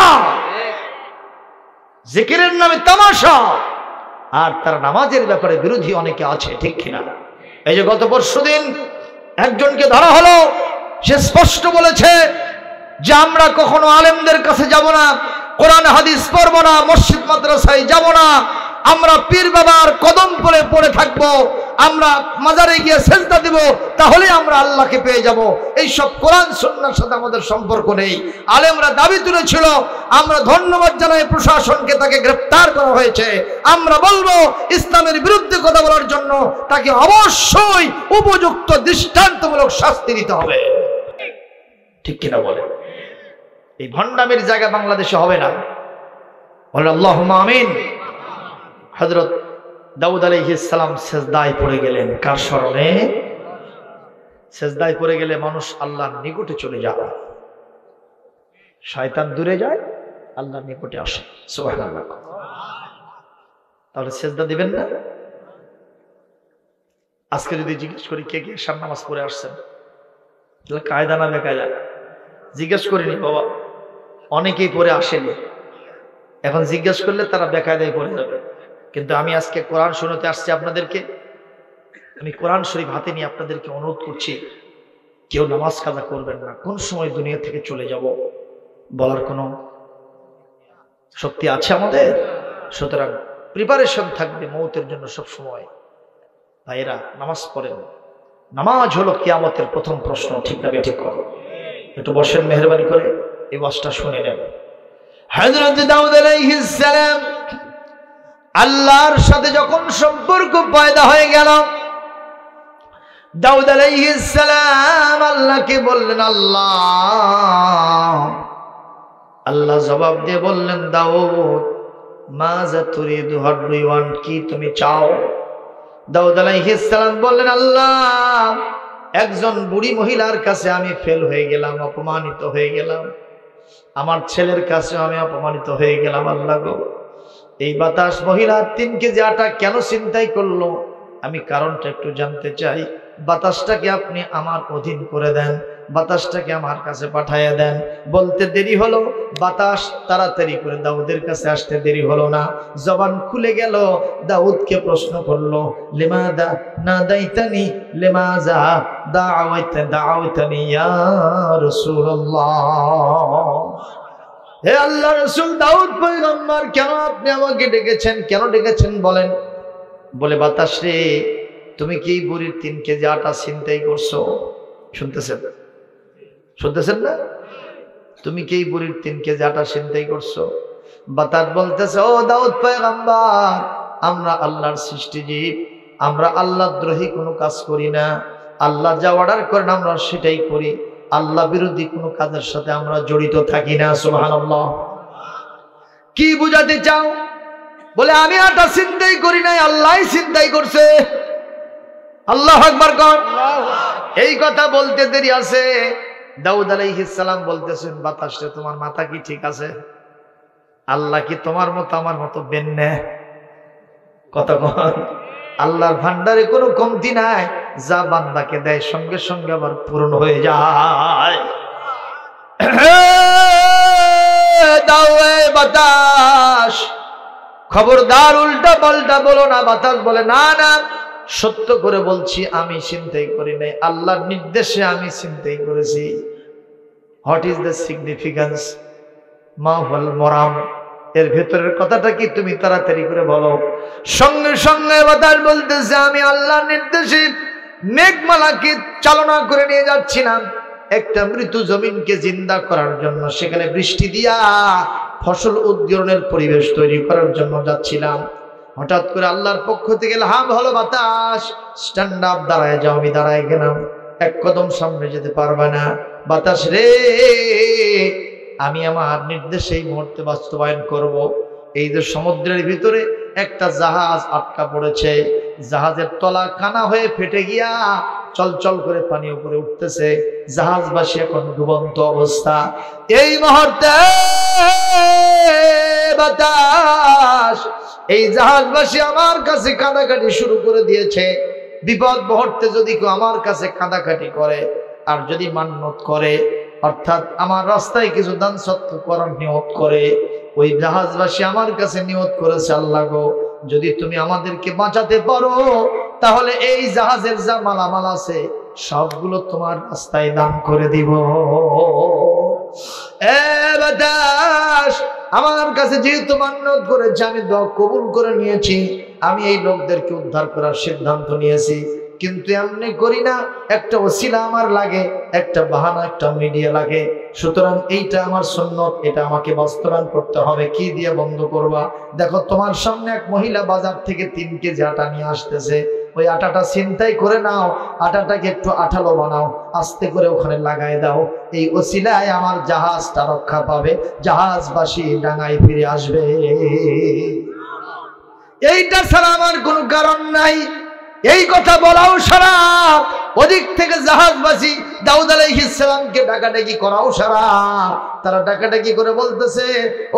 জিকিরের নামে তামাশা, আর তার নামাজের ব্যাপারে বিরোধী অনেকে আছে, ঠিক কিনা? এই যে গত পরশুদিন একজনকে ধরা হলো, সে স্পষ্ট বলেছে যে আমরা কখনো আলেমদের কাছে যাব না, কোরআন হাদিস পড়বো না, মসজিদ মাদ্রাসায় যাব না, আমরা পীর বাবার কদম পরে পড়ে থাকবো, আমরা মাজারে গিয়ে সেজদা দিব, তাহলে আমরা আল্লাহকে পেয়ে যাব। এই সব কোরআন সুন্নাহর সাথে আমাদের সম্পর্ক নেই। আলেমরা দাবি তুলেছিল, আমরা ধন্যবাদ জানাই প্রশাসনকে, তাকে গ্রেফতার করা হয়েছে। আমরা বলবো ইসলামের বিরুদ্ধে কথা বলার জন্য তাকে অবশ্যই উপযুক্ত দৃষ্টান্তমূলক শাস্তি দিতে হবে, ঠিক কিনা বলে? এই ভণ্ডামির জায়গা বাংলাদেশে হবে না, বলে আল্লাহুম্মা আমিন। হযরত দাউদ আলাইহিস সালাম সেজদায় পড়ে গেলেন, কার স্মরণে? সেজদায় পড়ে গেলে মানুষ আল্লাহর নিকটে চলে যায়, শয়তান দূরে যায়, আল্লাহর নিকটে আসে। সুবহানাল্লাহ। তাহলে সেজদা দিবেন না? আজকে যদি জিজ্ঞেস করি কে কে এশার নামাজ পড়ে আসছেন, তাহলে কায়দা না বেকায়দা? জিজ্ঞেস করিনি বাবা, অনেকেই পড়ে আসেনি। এখন জিজ্ঞেস করলে তারা বেকায়দায় পড়ে যাবে। কিন্তু আমি আজকে কোরআন শোনাতে আসছি আপনাদেরকে, আমি কোরআন শরীফ হাতে নিয়ে আপনাদেরকে অনুরোধ করছি, কেউ নামাজ কাজা করবেন না। কোন সময় দুনিয়া থেকে চলে যাব বলার কোনো শক্তি আছে আমাদের? সুতরাং প্রিপারেশন থাকবে মৌতের জন্য সব সময়। ভাইয়েরা নামাজ পড়েন, নামাজ হলো কিয়ামতের প্রথম প্রশ্ন, ঠিক না ঠিক করো? একটু বসেন মেহরবানি করে, এই ওয়াজটা শুনে নেন। হযরত দাউদ আলাইহিস সালাম আল্লাহর সাথে যখন সম্পর্ক পয়দা হয়ে গেল, দাউদ আলাইহিস সালাম আল্লাহকে বললেন আল্লাহ। আল্লাহ জবাব দিয়ে বললেন দাউদ মাযা তুরিদু, হোয়াট ডু ইউ ওয়ান্ট, কি তুমি চাও? দাউদ আলাইহিস সালাম বললেন আল্লাহ, একজন বুড়ি মহিলার কাছে আমি ফেল হয়ে গেলাম, অপমানিত হয়ে গেলাম, আমার ছেলের কাছে আমি অপমানিত হয়ে গেলাম। আল্লাহ গো, এই বাতাস মহিলা 3 কেজি আটা কেন ছিনতাই করলো, আমি কারণটা একটু জানতে চাই। বাতাসটাকে আপনি আমার অধীন করে দেন, বাতাসটাকে আমার কাছে পাঠাইয়া দেন। বলতে দেরি হলো, বাতাস তাড়াতাড়ি করে দাউদের কাছে আসতে দেরি হলো না, জবান খুলে গেল। দাউদকে প্রশ্ন করলো, লিমাদা নাদাইতানি, লিমাযা দাআওতানি ইয়া রাসূলুল্লাহ। হে আল্লাহ রাসূল, দাউদ পয়গম্বর, কেন আপনি আমাকে ডেকেছেন, কেন ডেকেছেন বলেন? বলে বাতাস রে, তুমি কি বুড়ির 3 কেজি আটা ছিনতাই করছো? শুনতেছেন? শুনতেছেন না? তুমি কি বুড়ির 3 কেজি আটা ছিনতাই করছো? বাতাস বলতেছে, ও দাউদ পয়গম্বর, আমরা আল্লাহর সৃষ্টি জীব, আমরা আল্লাহদ্রোহী কোনো কাজ করি না, আল্লাহ যা অর্ডার করেন আমরা সেটাই করি, আল্লাহ বিরোধী কোনো কাজের সাথে আমরা জড়িত থাকি না। সুবহানাল্লাহ। কি বুঝাতে চাও? বলে আমি আটা ছিনতাই করি নাই, আল্লাহই ছিনতাই করছে। আল্লাহু আকবার কর। এই কথা বলতে দেরি আছে, দাউদ আলাইহিস সালাম বলতেছেন, বাতাসে তোমার মাথা কি ঠিক আছে? আল্লাহ কি তোমার মতো আমার মতো বেন্নে? কথা কন। আল্লাহর ভান্ডারে কোনো কমতি নাই, যা বান্দাকে দেয় সঙ্গে সঙ্গে আবার পূরণ হয়ে যায়। দাও বাতাস, খবরদার উল্টা পাল্টা বলো না। বাতাস বলে, না না, সত্য করে বলছি, আমি ছিনতাই করি নাই, আল্লাহর নির্দেশে আমি ছিনতাই করেছি। What is the significance? মা হুয়াল মুরাম, এর ভেতরের কথাটা কি তুমি তাড়াতাড়ি করে বলো। সঙ্গে সঙ্গে বাতাস বলতেছে, আমি আল্লাহর নির্দেশে মেঘমালাকে চালনা করে নিয়ে যাচ্ছিলাম একটা মৃত জমিনকে জিন্দা করার জন্য, সেখানে বৃষ্টি দিয়া ফসল উদ্গীরণের পরিবেশ তৈরি করার জন্য যাচ্ছিলাম। হঠাৎ করে আল্লাহর পক্ষ থেকে হাম হলো, বাতাস স্ট্যান্ড আপ, দাঁড়ায় যাও। আমি দাঁড়ায় গেলাম, এক কদম সামনে যেতে পারবে না। বাতাস রে, আমি আমার নির্দেশ এই মুহূর্তে বাস্তবায়ন করব। এই যে সমুদ্রের ভিতরে একটা জাহাজ আটকা পড়েছে, জাহাজের তলা কানা হয়ে ফেটে গিয়া চলচল করে পানি উপরে উঠতেছে, জাহাজবাসী এখন ডুবন্ত অবস্থা। এই মুহূর্তে বাতাস এই জাহাজবাসী আমার কাছে কাঁদাকাটি শুরু করে দিয়েছে। বিপদ মুহূর্তে যদি কেউ আমার কাছে কাঁদাকাটি করে আর যদি মান্যত করে, অর্থাৎ আমার রাস্তায় কিছু দান সত্য করার নিয়ত করে, ওই জাহাজবাসী আমার কাছে নিয়ত করেছে, আল্লাহ গো, যদি তুমি আমাদেরকে বাঁচাতে পারো তাহলে এই জাহাজের যা মালামাল আছে সবগুলো তোমার রাস্তায় দান করে দিব। এ বাতাস, আমার কাছে যেহেতু মান্যত করেছে, আমি দোয়া কবুল করে নিয়েছি, আমি এই লোকদেরকে উদ্ধার করার সিদ্ধান্ত নিয়েছি। কিন্তু এমনি করি না, একটা ওসিলা আমার লাগে, একটা বাহানা, একটা মিডিয়া লাগে। সুতরাং এইটা আমার সুন্নত, এটা আমাকে বাস্তবায়ন করতে হবে। কি দিয়ে বন্ধ করবা? দেখো, তোমার সামনে এক মহিলা বাজার থেকে 3 কেজি আটা নিয়ে আসতেছে, ওই আটাটা ছিনতাই করে নাও, আটাটাকে একটু আঠালো বানাও, আস্তে করে ওখানে লাগাই দাও। এই ওসিলায় আমার জাহাজটা রক্ষা পাবে, জাহাজবাসী ডাঙায় ফিরে আসবে। এইটা ছাড়া আমার কোনো কারণ নাই। এই কথা বলাও সারাপ, ওদিক থেকে জাহাজবাসী দাউদ আলাইহিস সালামকে ডাকাডাকি করাও সারাপ। তারা ডাকাডাকি করে বলতেছে,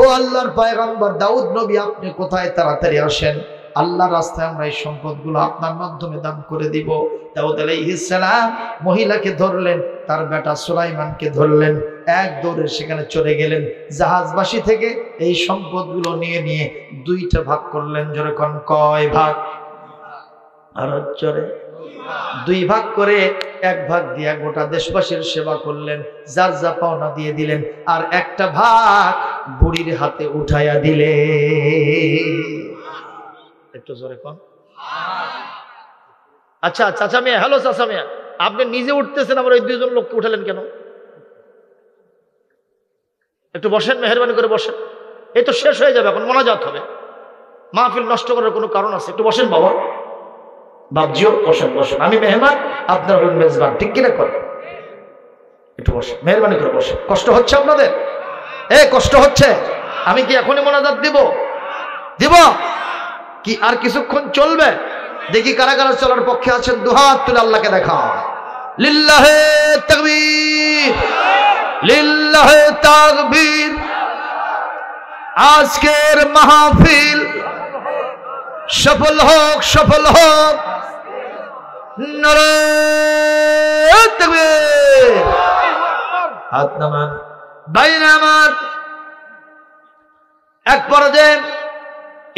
ও আল্লাহর পয়গম্বর দাউদ নবী, আপনি কোথায়? তাড়াতাড়ি আসেন, আল্লাহর রাস্তায় আমরা এই সম্পদগুলো আপনার মাধ্যমে দান করে দিব। দাউদ আলাইহিস সালাম মহিলাকে ধরলেন, তার বেটা সুলাইমানকে ধরলেন, এক দৌড়ে সেখানে চলে গেলেন। জাহাজবাসী থেকে এই সম্পদগুলো নিয়ে নিয়ে 2টা ভাগ করলেন। জোরে কোন, কয় ভাগ? আর জোরে, 2 ভাগ করে 1 ভাগ দিয়া গোটা দেশবাসীর সেবা করলেন, যার যা পাওনা দিয়ে দিলেন, আর একটা ভাগ বুড়ির হাতে উঠাইয়া দিলে। একটু জোরে কোন। আচ্ছা চাচা মিয়া, হ্যালো চাচা মিয়া, আপনি নিজে উঠতেছেন, আবার ওই 2 জন লোককে উঠালেন কেন? একটু বসেন, মেহরবানি করে বসেন। এই তো শেষ হয়ে যাবে, এখন মোনাজাত হবে, মাহফিল নষ্ট করার কোনো কারণ আছে? একটু বসেন বাবা, বাবজিও বসেন, বসেন। আমি মেহমান, আপনার হলেন মেজবান, ঠিক কিনা করেন? একটু বসেন, মেহরবানি করে বসেন। কষ্ট হচ্ছে আপনাদের? কষ্ট হচ্ছে? আমি কি এখনই মোনাজাত দিব? কি আর কিছুক্ষণ চলবে? দেখি কারা কারা চলার পক্ষে আছেন, দুহাত তুলে আল্লাহকে দেখাও। লিল্লাহে তাকবীর, লিল্লাহে তাকবীর। আজকের মাহফিল সফল হোক, সফল হোক। নারে তাকবীর। হাত নামান, বাইরে আমার। এক পর্যায়ে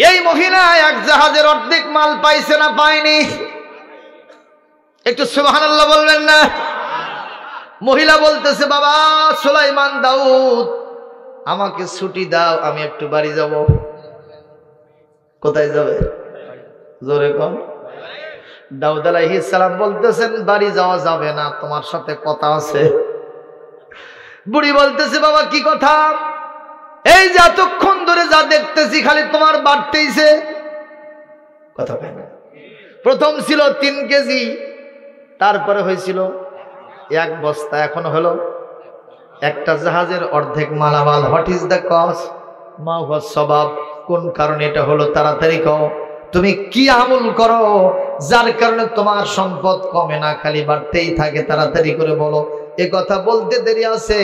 এই মহিলা এক জাহাজের অর্ধেক মাল পাইছে না পায়নি? একটু সুবহানাল্লাহ বলবেন না? মহিলা বলতেছে, বাবা সুলাইমান, দাউদ, আমাকে ছুটি দাও, আমি একটু বাড়ি যাব। কোথায় যাবে? জোরে কোন। দাউদ আলাইহিস সালাম বলতেছেন, বাড়ি যাওয়া যাবে না, তোমার সাথে কথা আছে। বুড়ি বলতেছে, বাবা কি কথা? এই যে এতক্ষণ ধরে যা দেখতেছি খালি তোমার বাড়তেইছে। কথা পাই না। প্রথম ছিল 3 কেজি, তারপরে হয়েছিল 1 বস্তা, এখন হলো একটা জাহাজের অর্ধেক মালামাল। What is the cause? মা হুয়া সবাব। কোন কারণে এটা হলো? তাড়াতাড়ি কও। তুমি কি আমল করো যার কারণে তোমার সম্পদ কমে না, খালি বাড়তেই থাকে? তাড়াতাড়ি করে বলো। এ কথা বলতে দেরি আছে,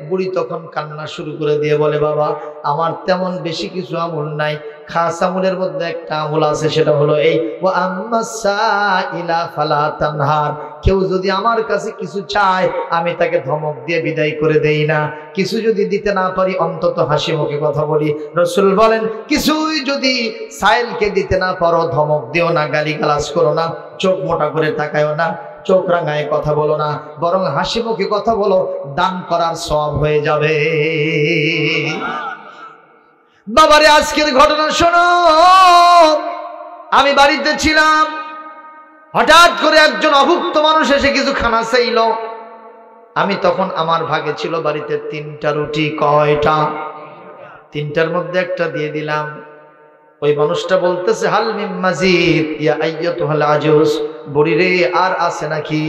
বুড়ি তখন কান্না শুরু করে দিয়ে বলে, বাবা আমার তেমন বেশি কিছু আমল নাই, খাস আমলের মধ্যে একটা আমল আছে, সেটা হলো এই, ওয়া আম্মাস সাইলা ফালা তানহার। কেউ যদি আমার কাছে কিছু চায়, আমি তাকে ধমক দিয়ে বিদায় করে দেই না। কিছু যদি দিতে না পারি, অন্তত হাসি মুখে কথা বলি। রাসূল বলেন, কিছুই যদি সাইলকে দিতে না পারো, ধমক দিও না, গালিগালাজ করো না, চোখ মোটা করে তাকায়ও না, চোখ রাঙায় কথা বলো না, বরং হাসি মুখে কথা বলো, দান করার সওয়াব হয়ে যাবে। বাবারে আজকের ঘটনা শোনো। আমি বাড়িতে ছিলাম, হঠাৎ করে একজন অভুক্ত মানুষ এসে কিছু খানা চাইল। আমি তখন আমার ভাগে ছিল বাড়িতে 3টা রুটি। কয়টা? 3টার মধ্যে একটা দিয়ে দিলাম। ওই মানুষটা বলতেছে হাল মিন মাজিদ ইয়া আইয়াতুহাল আজুজ, বুড়ি রে আর আছে নাকি?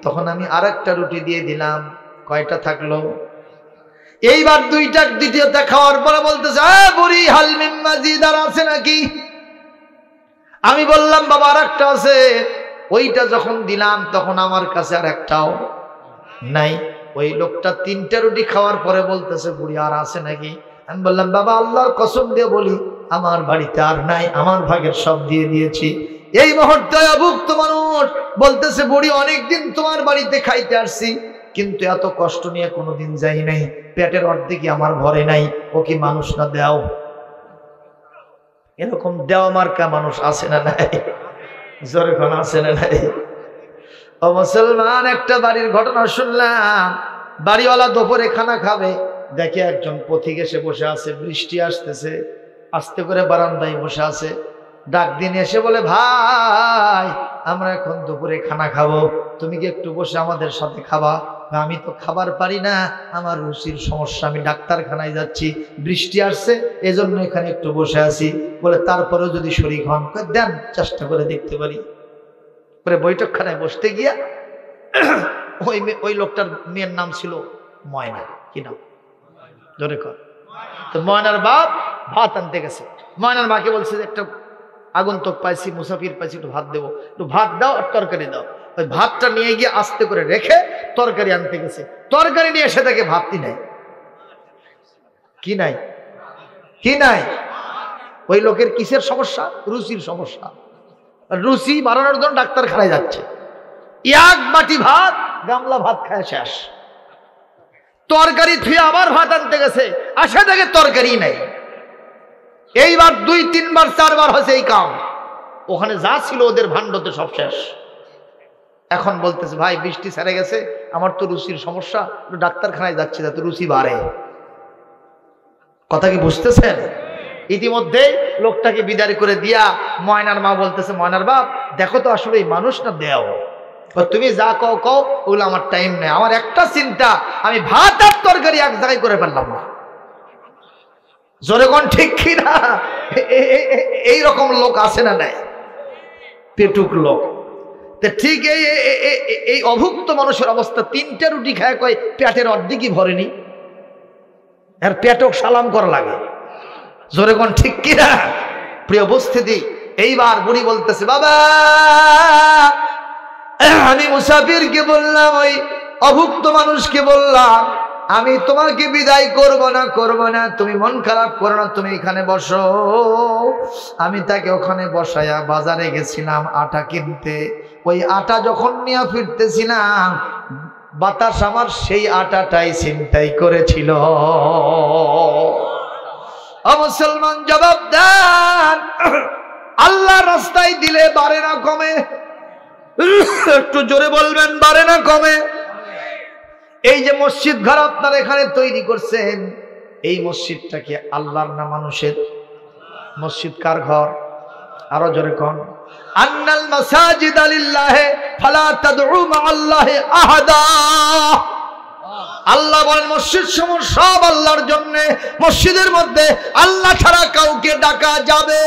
তখন আমি আরেকটা রুটি দিয়ে দিলাম। কয়টা থাকলো? এইবার দ্বিতীয়টা খাওয়ার পরে বলতেছে বুড়ি হাল মিন মাজিদ আর আছে নাকি? আমি বললাম বাবা আরেকটা আছে। ওইটা যখন দিলাম তখন আমার কাছে আর একটাও নাই। ওই লোকটা 3টা রুটি খাওয়ার পরে বলতেছে বুড়ি আর আছে নাকি? আমি বললাম বাবা আল্লাহর কসম দিয়ে বলি আমার বাড়িতে আর নাই, আমার ভাগের সব দিয়ে দিয়েছি। এই মুহূর্তে অভুক্ত মানুষ বলতেছে বুড়ি অনেকদিন তোমার বাড়িতে খাইতে আসছি, কিন্তু এত কষ্ট নিয়ে কোনোদিন যাই নাই, পেটের অর্ধেকই আমার ভরে নাই। ও কি মানুষ না? দেও। এরকম দেওয়া মার্কা মানুষ আছে না নাই? জোরে কোন আছে না নাই? ও মুসলমান, একটা বাড়ির ঘটনা শুনলাম। বাড়িওয়ালা দুপুরে খানা খাবে, দেখে একজন পথিক এসে বসে আছে, বৃষ্টি আসতেছে, আস্তে করে বারান্দায় বসে আছে। ডাক দিন এসে বলে ভাই আমরা এখন দুপুরে খানা খাবো, তুমি কি একটু বসে আমাদের সাথে খাবা? আমি তো খাবার পারি না, আমার রুচির সমস্যা, আমি ডাক্তারখানায় যাচ্ছি, বৃষ্টি আসছে এজন্য এখানে একটু বসে আছি। বলে তারপরেও যদি শরীর হন দেন, চেষ্টা করে দেখতে পারি। পরে বৈঠকখানায় বসতে গিয়া ওই লোকটার মেয়ের নাম ছিল ময়না। কি নাম? ধরে কর। তো ময়নার বাপ ভাত আনতে গেছে। ময়নার মাকে বলছে যে একটা আগন্তুক পাইছি, মুসাফির পাইছি, একটু ভাত দেবো, একটু ভাত দাও আর তরকারি দাও। ওই ভাতটা নিয়ে গিয়ে আস্তে করে রেখে তরকারি আনতে গেছে। তরকারি নিয়ে এসে তাকে ভাতই নাই। কি নাই? কি নাই? ওই লোকের কিসের সমস্যা? রুচির সমস্যা। রুচি বাড়ানোর জন্য ডাক্তারখানায় যাচ্ছে। এক বাটি ভাত, গামলা ভাত খায় শেষ। তরকারি থুয়ে আবার ভাত আনতে গেছে, আসে দেখে তরকারি নাই। এইবার 2, 3 বার 4 বার হয়েছে এই কাম। ওখানে যা ছিল ওদের ভাণ্ডতে সব শেষ। এখন বলতেছে ভাই বৃষ্টি ছেড়ে গেছে, আমার তো রুচির সমস্যা, একটু ডাক্তারখানায় যাচ্ছি যাতে রুচি বাড়ে। কথা কি বুঝতেছেন? ইতিমধ্যে লোকটাকে বিদায় করে দিয়া ময়নার মা বলতেছে ময়নার বাপ দেখো তো আসলে এই মানুষ না দেও, তুমি যা কও কও, ওগুলো আমার টাইম নেই। আমার একটা চিন্তা, আমি ভাত আর তরকারি এক জায়গায় করে ফেললাম না। জোরে কোন ঠিক কিনা? এইরকম লোক আছে না নাই? পেটুক লোক। ঠিক এই অভুক্ত মানুষের অবস্থা। 3টা রুটি খায় কয় পেটের অর্ধেকই ভরেনি, আর পেটক সালাম করা লাগে। জোরে কোন ঠিক কিনা? প্রিয় উপস্থিতি, এইবার বুড়ি বলতেছে বাবা আমি মুসাফিরকে বললাম, ওই অভুক্ত মানুষকে বললাম আমি তোমাকে বিদায় করব না, তুমি মন খারাপ করো না, তুমি এখানে বসো। আমি তাকে ওখানে বসায়া বাজারে গেছিলাম আটা কিনতে। ওই আটা যখন নিয়ে ফিরতেছিলাম বাতাস আমার সেই আটাটাই ছিনতাই করেছিল। মুসলমান জবাব দেন, আল্লাহ রাস্তায় দিলে বাড়ে না কমে? একটু জোরে বলবেন, বাড়ে না কমে? এই যে মসজিদ ঘর আপনারা এখানে তৈরি করছেন, এই মসজিদটা কি আল্লাহর না মানুষের? মসজিদ কার ঘর? আরো জোরে কোন। আন্নাল মাসাজিদ লিল্লাহি ফালা তাদউ মাআল্লাহি আহাদা। আল্লাহ বলেন মসজিদ সমূহ সব আল্লাহর জন্য, মসজিদের মধ্যে আল্লাহ ছাড়া কাউকে ডাকা যাবে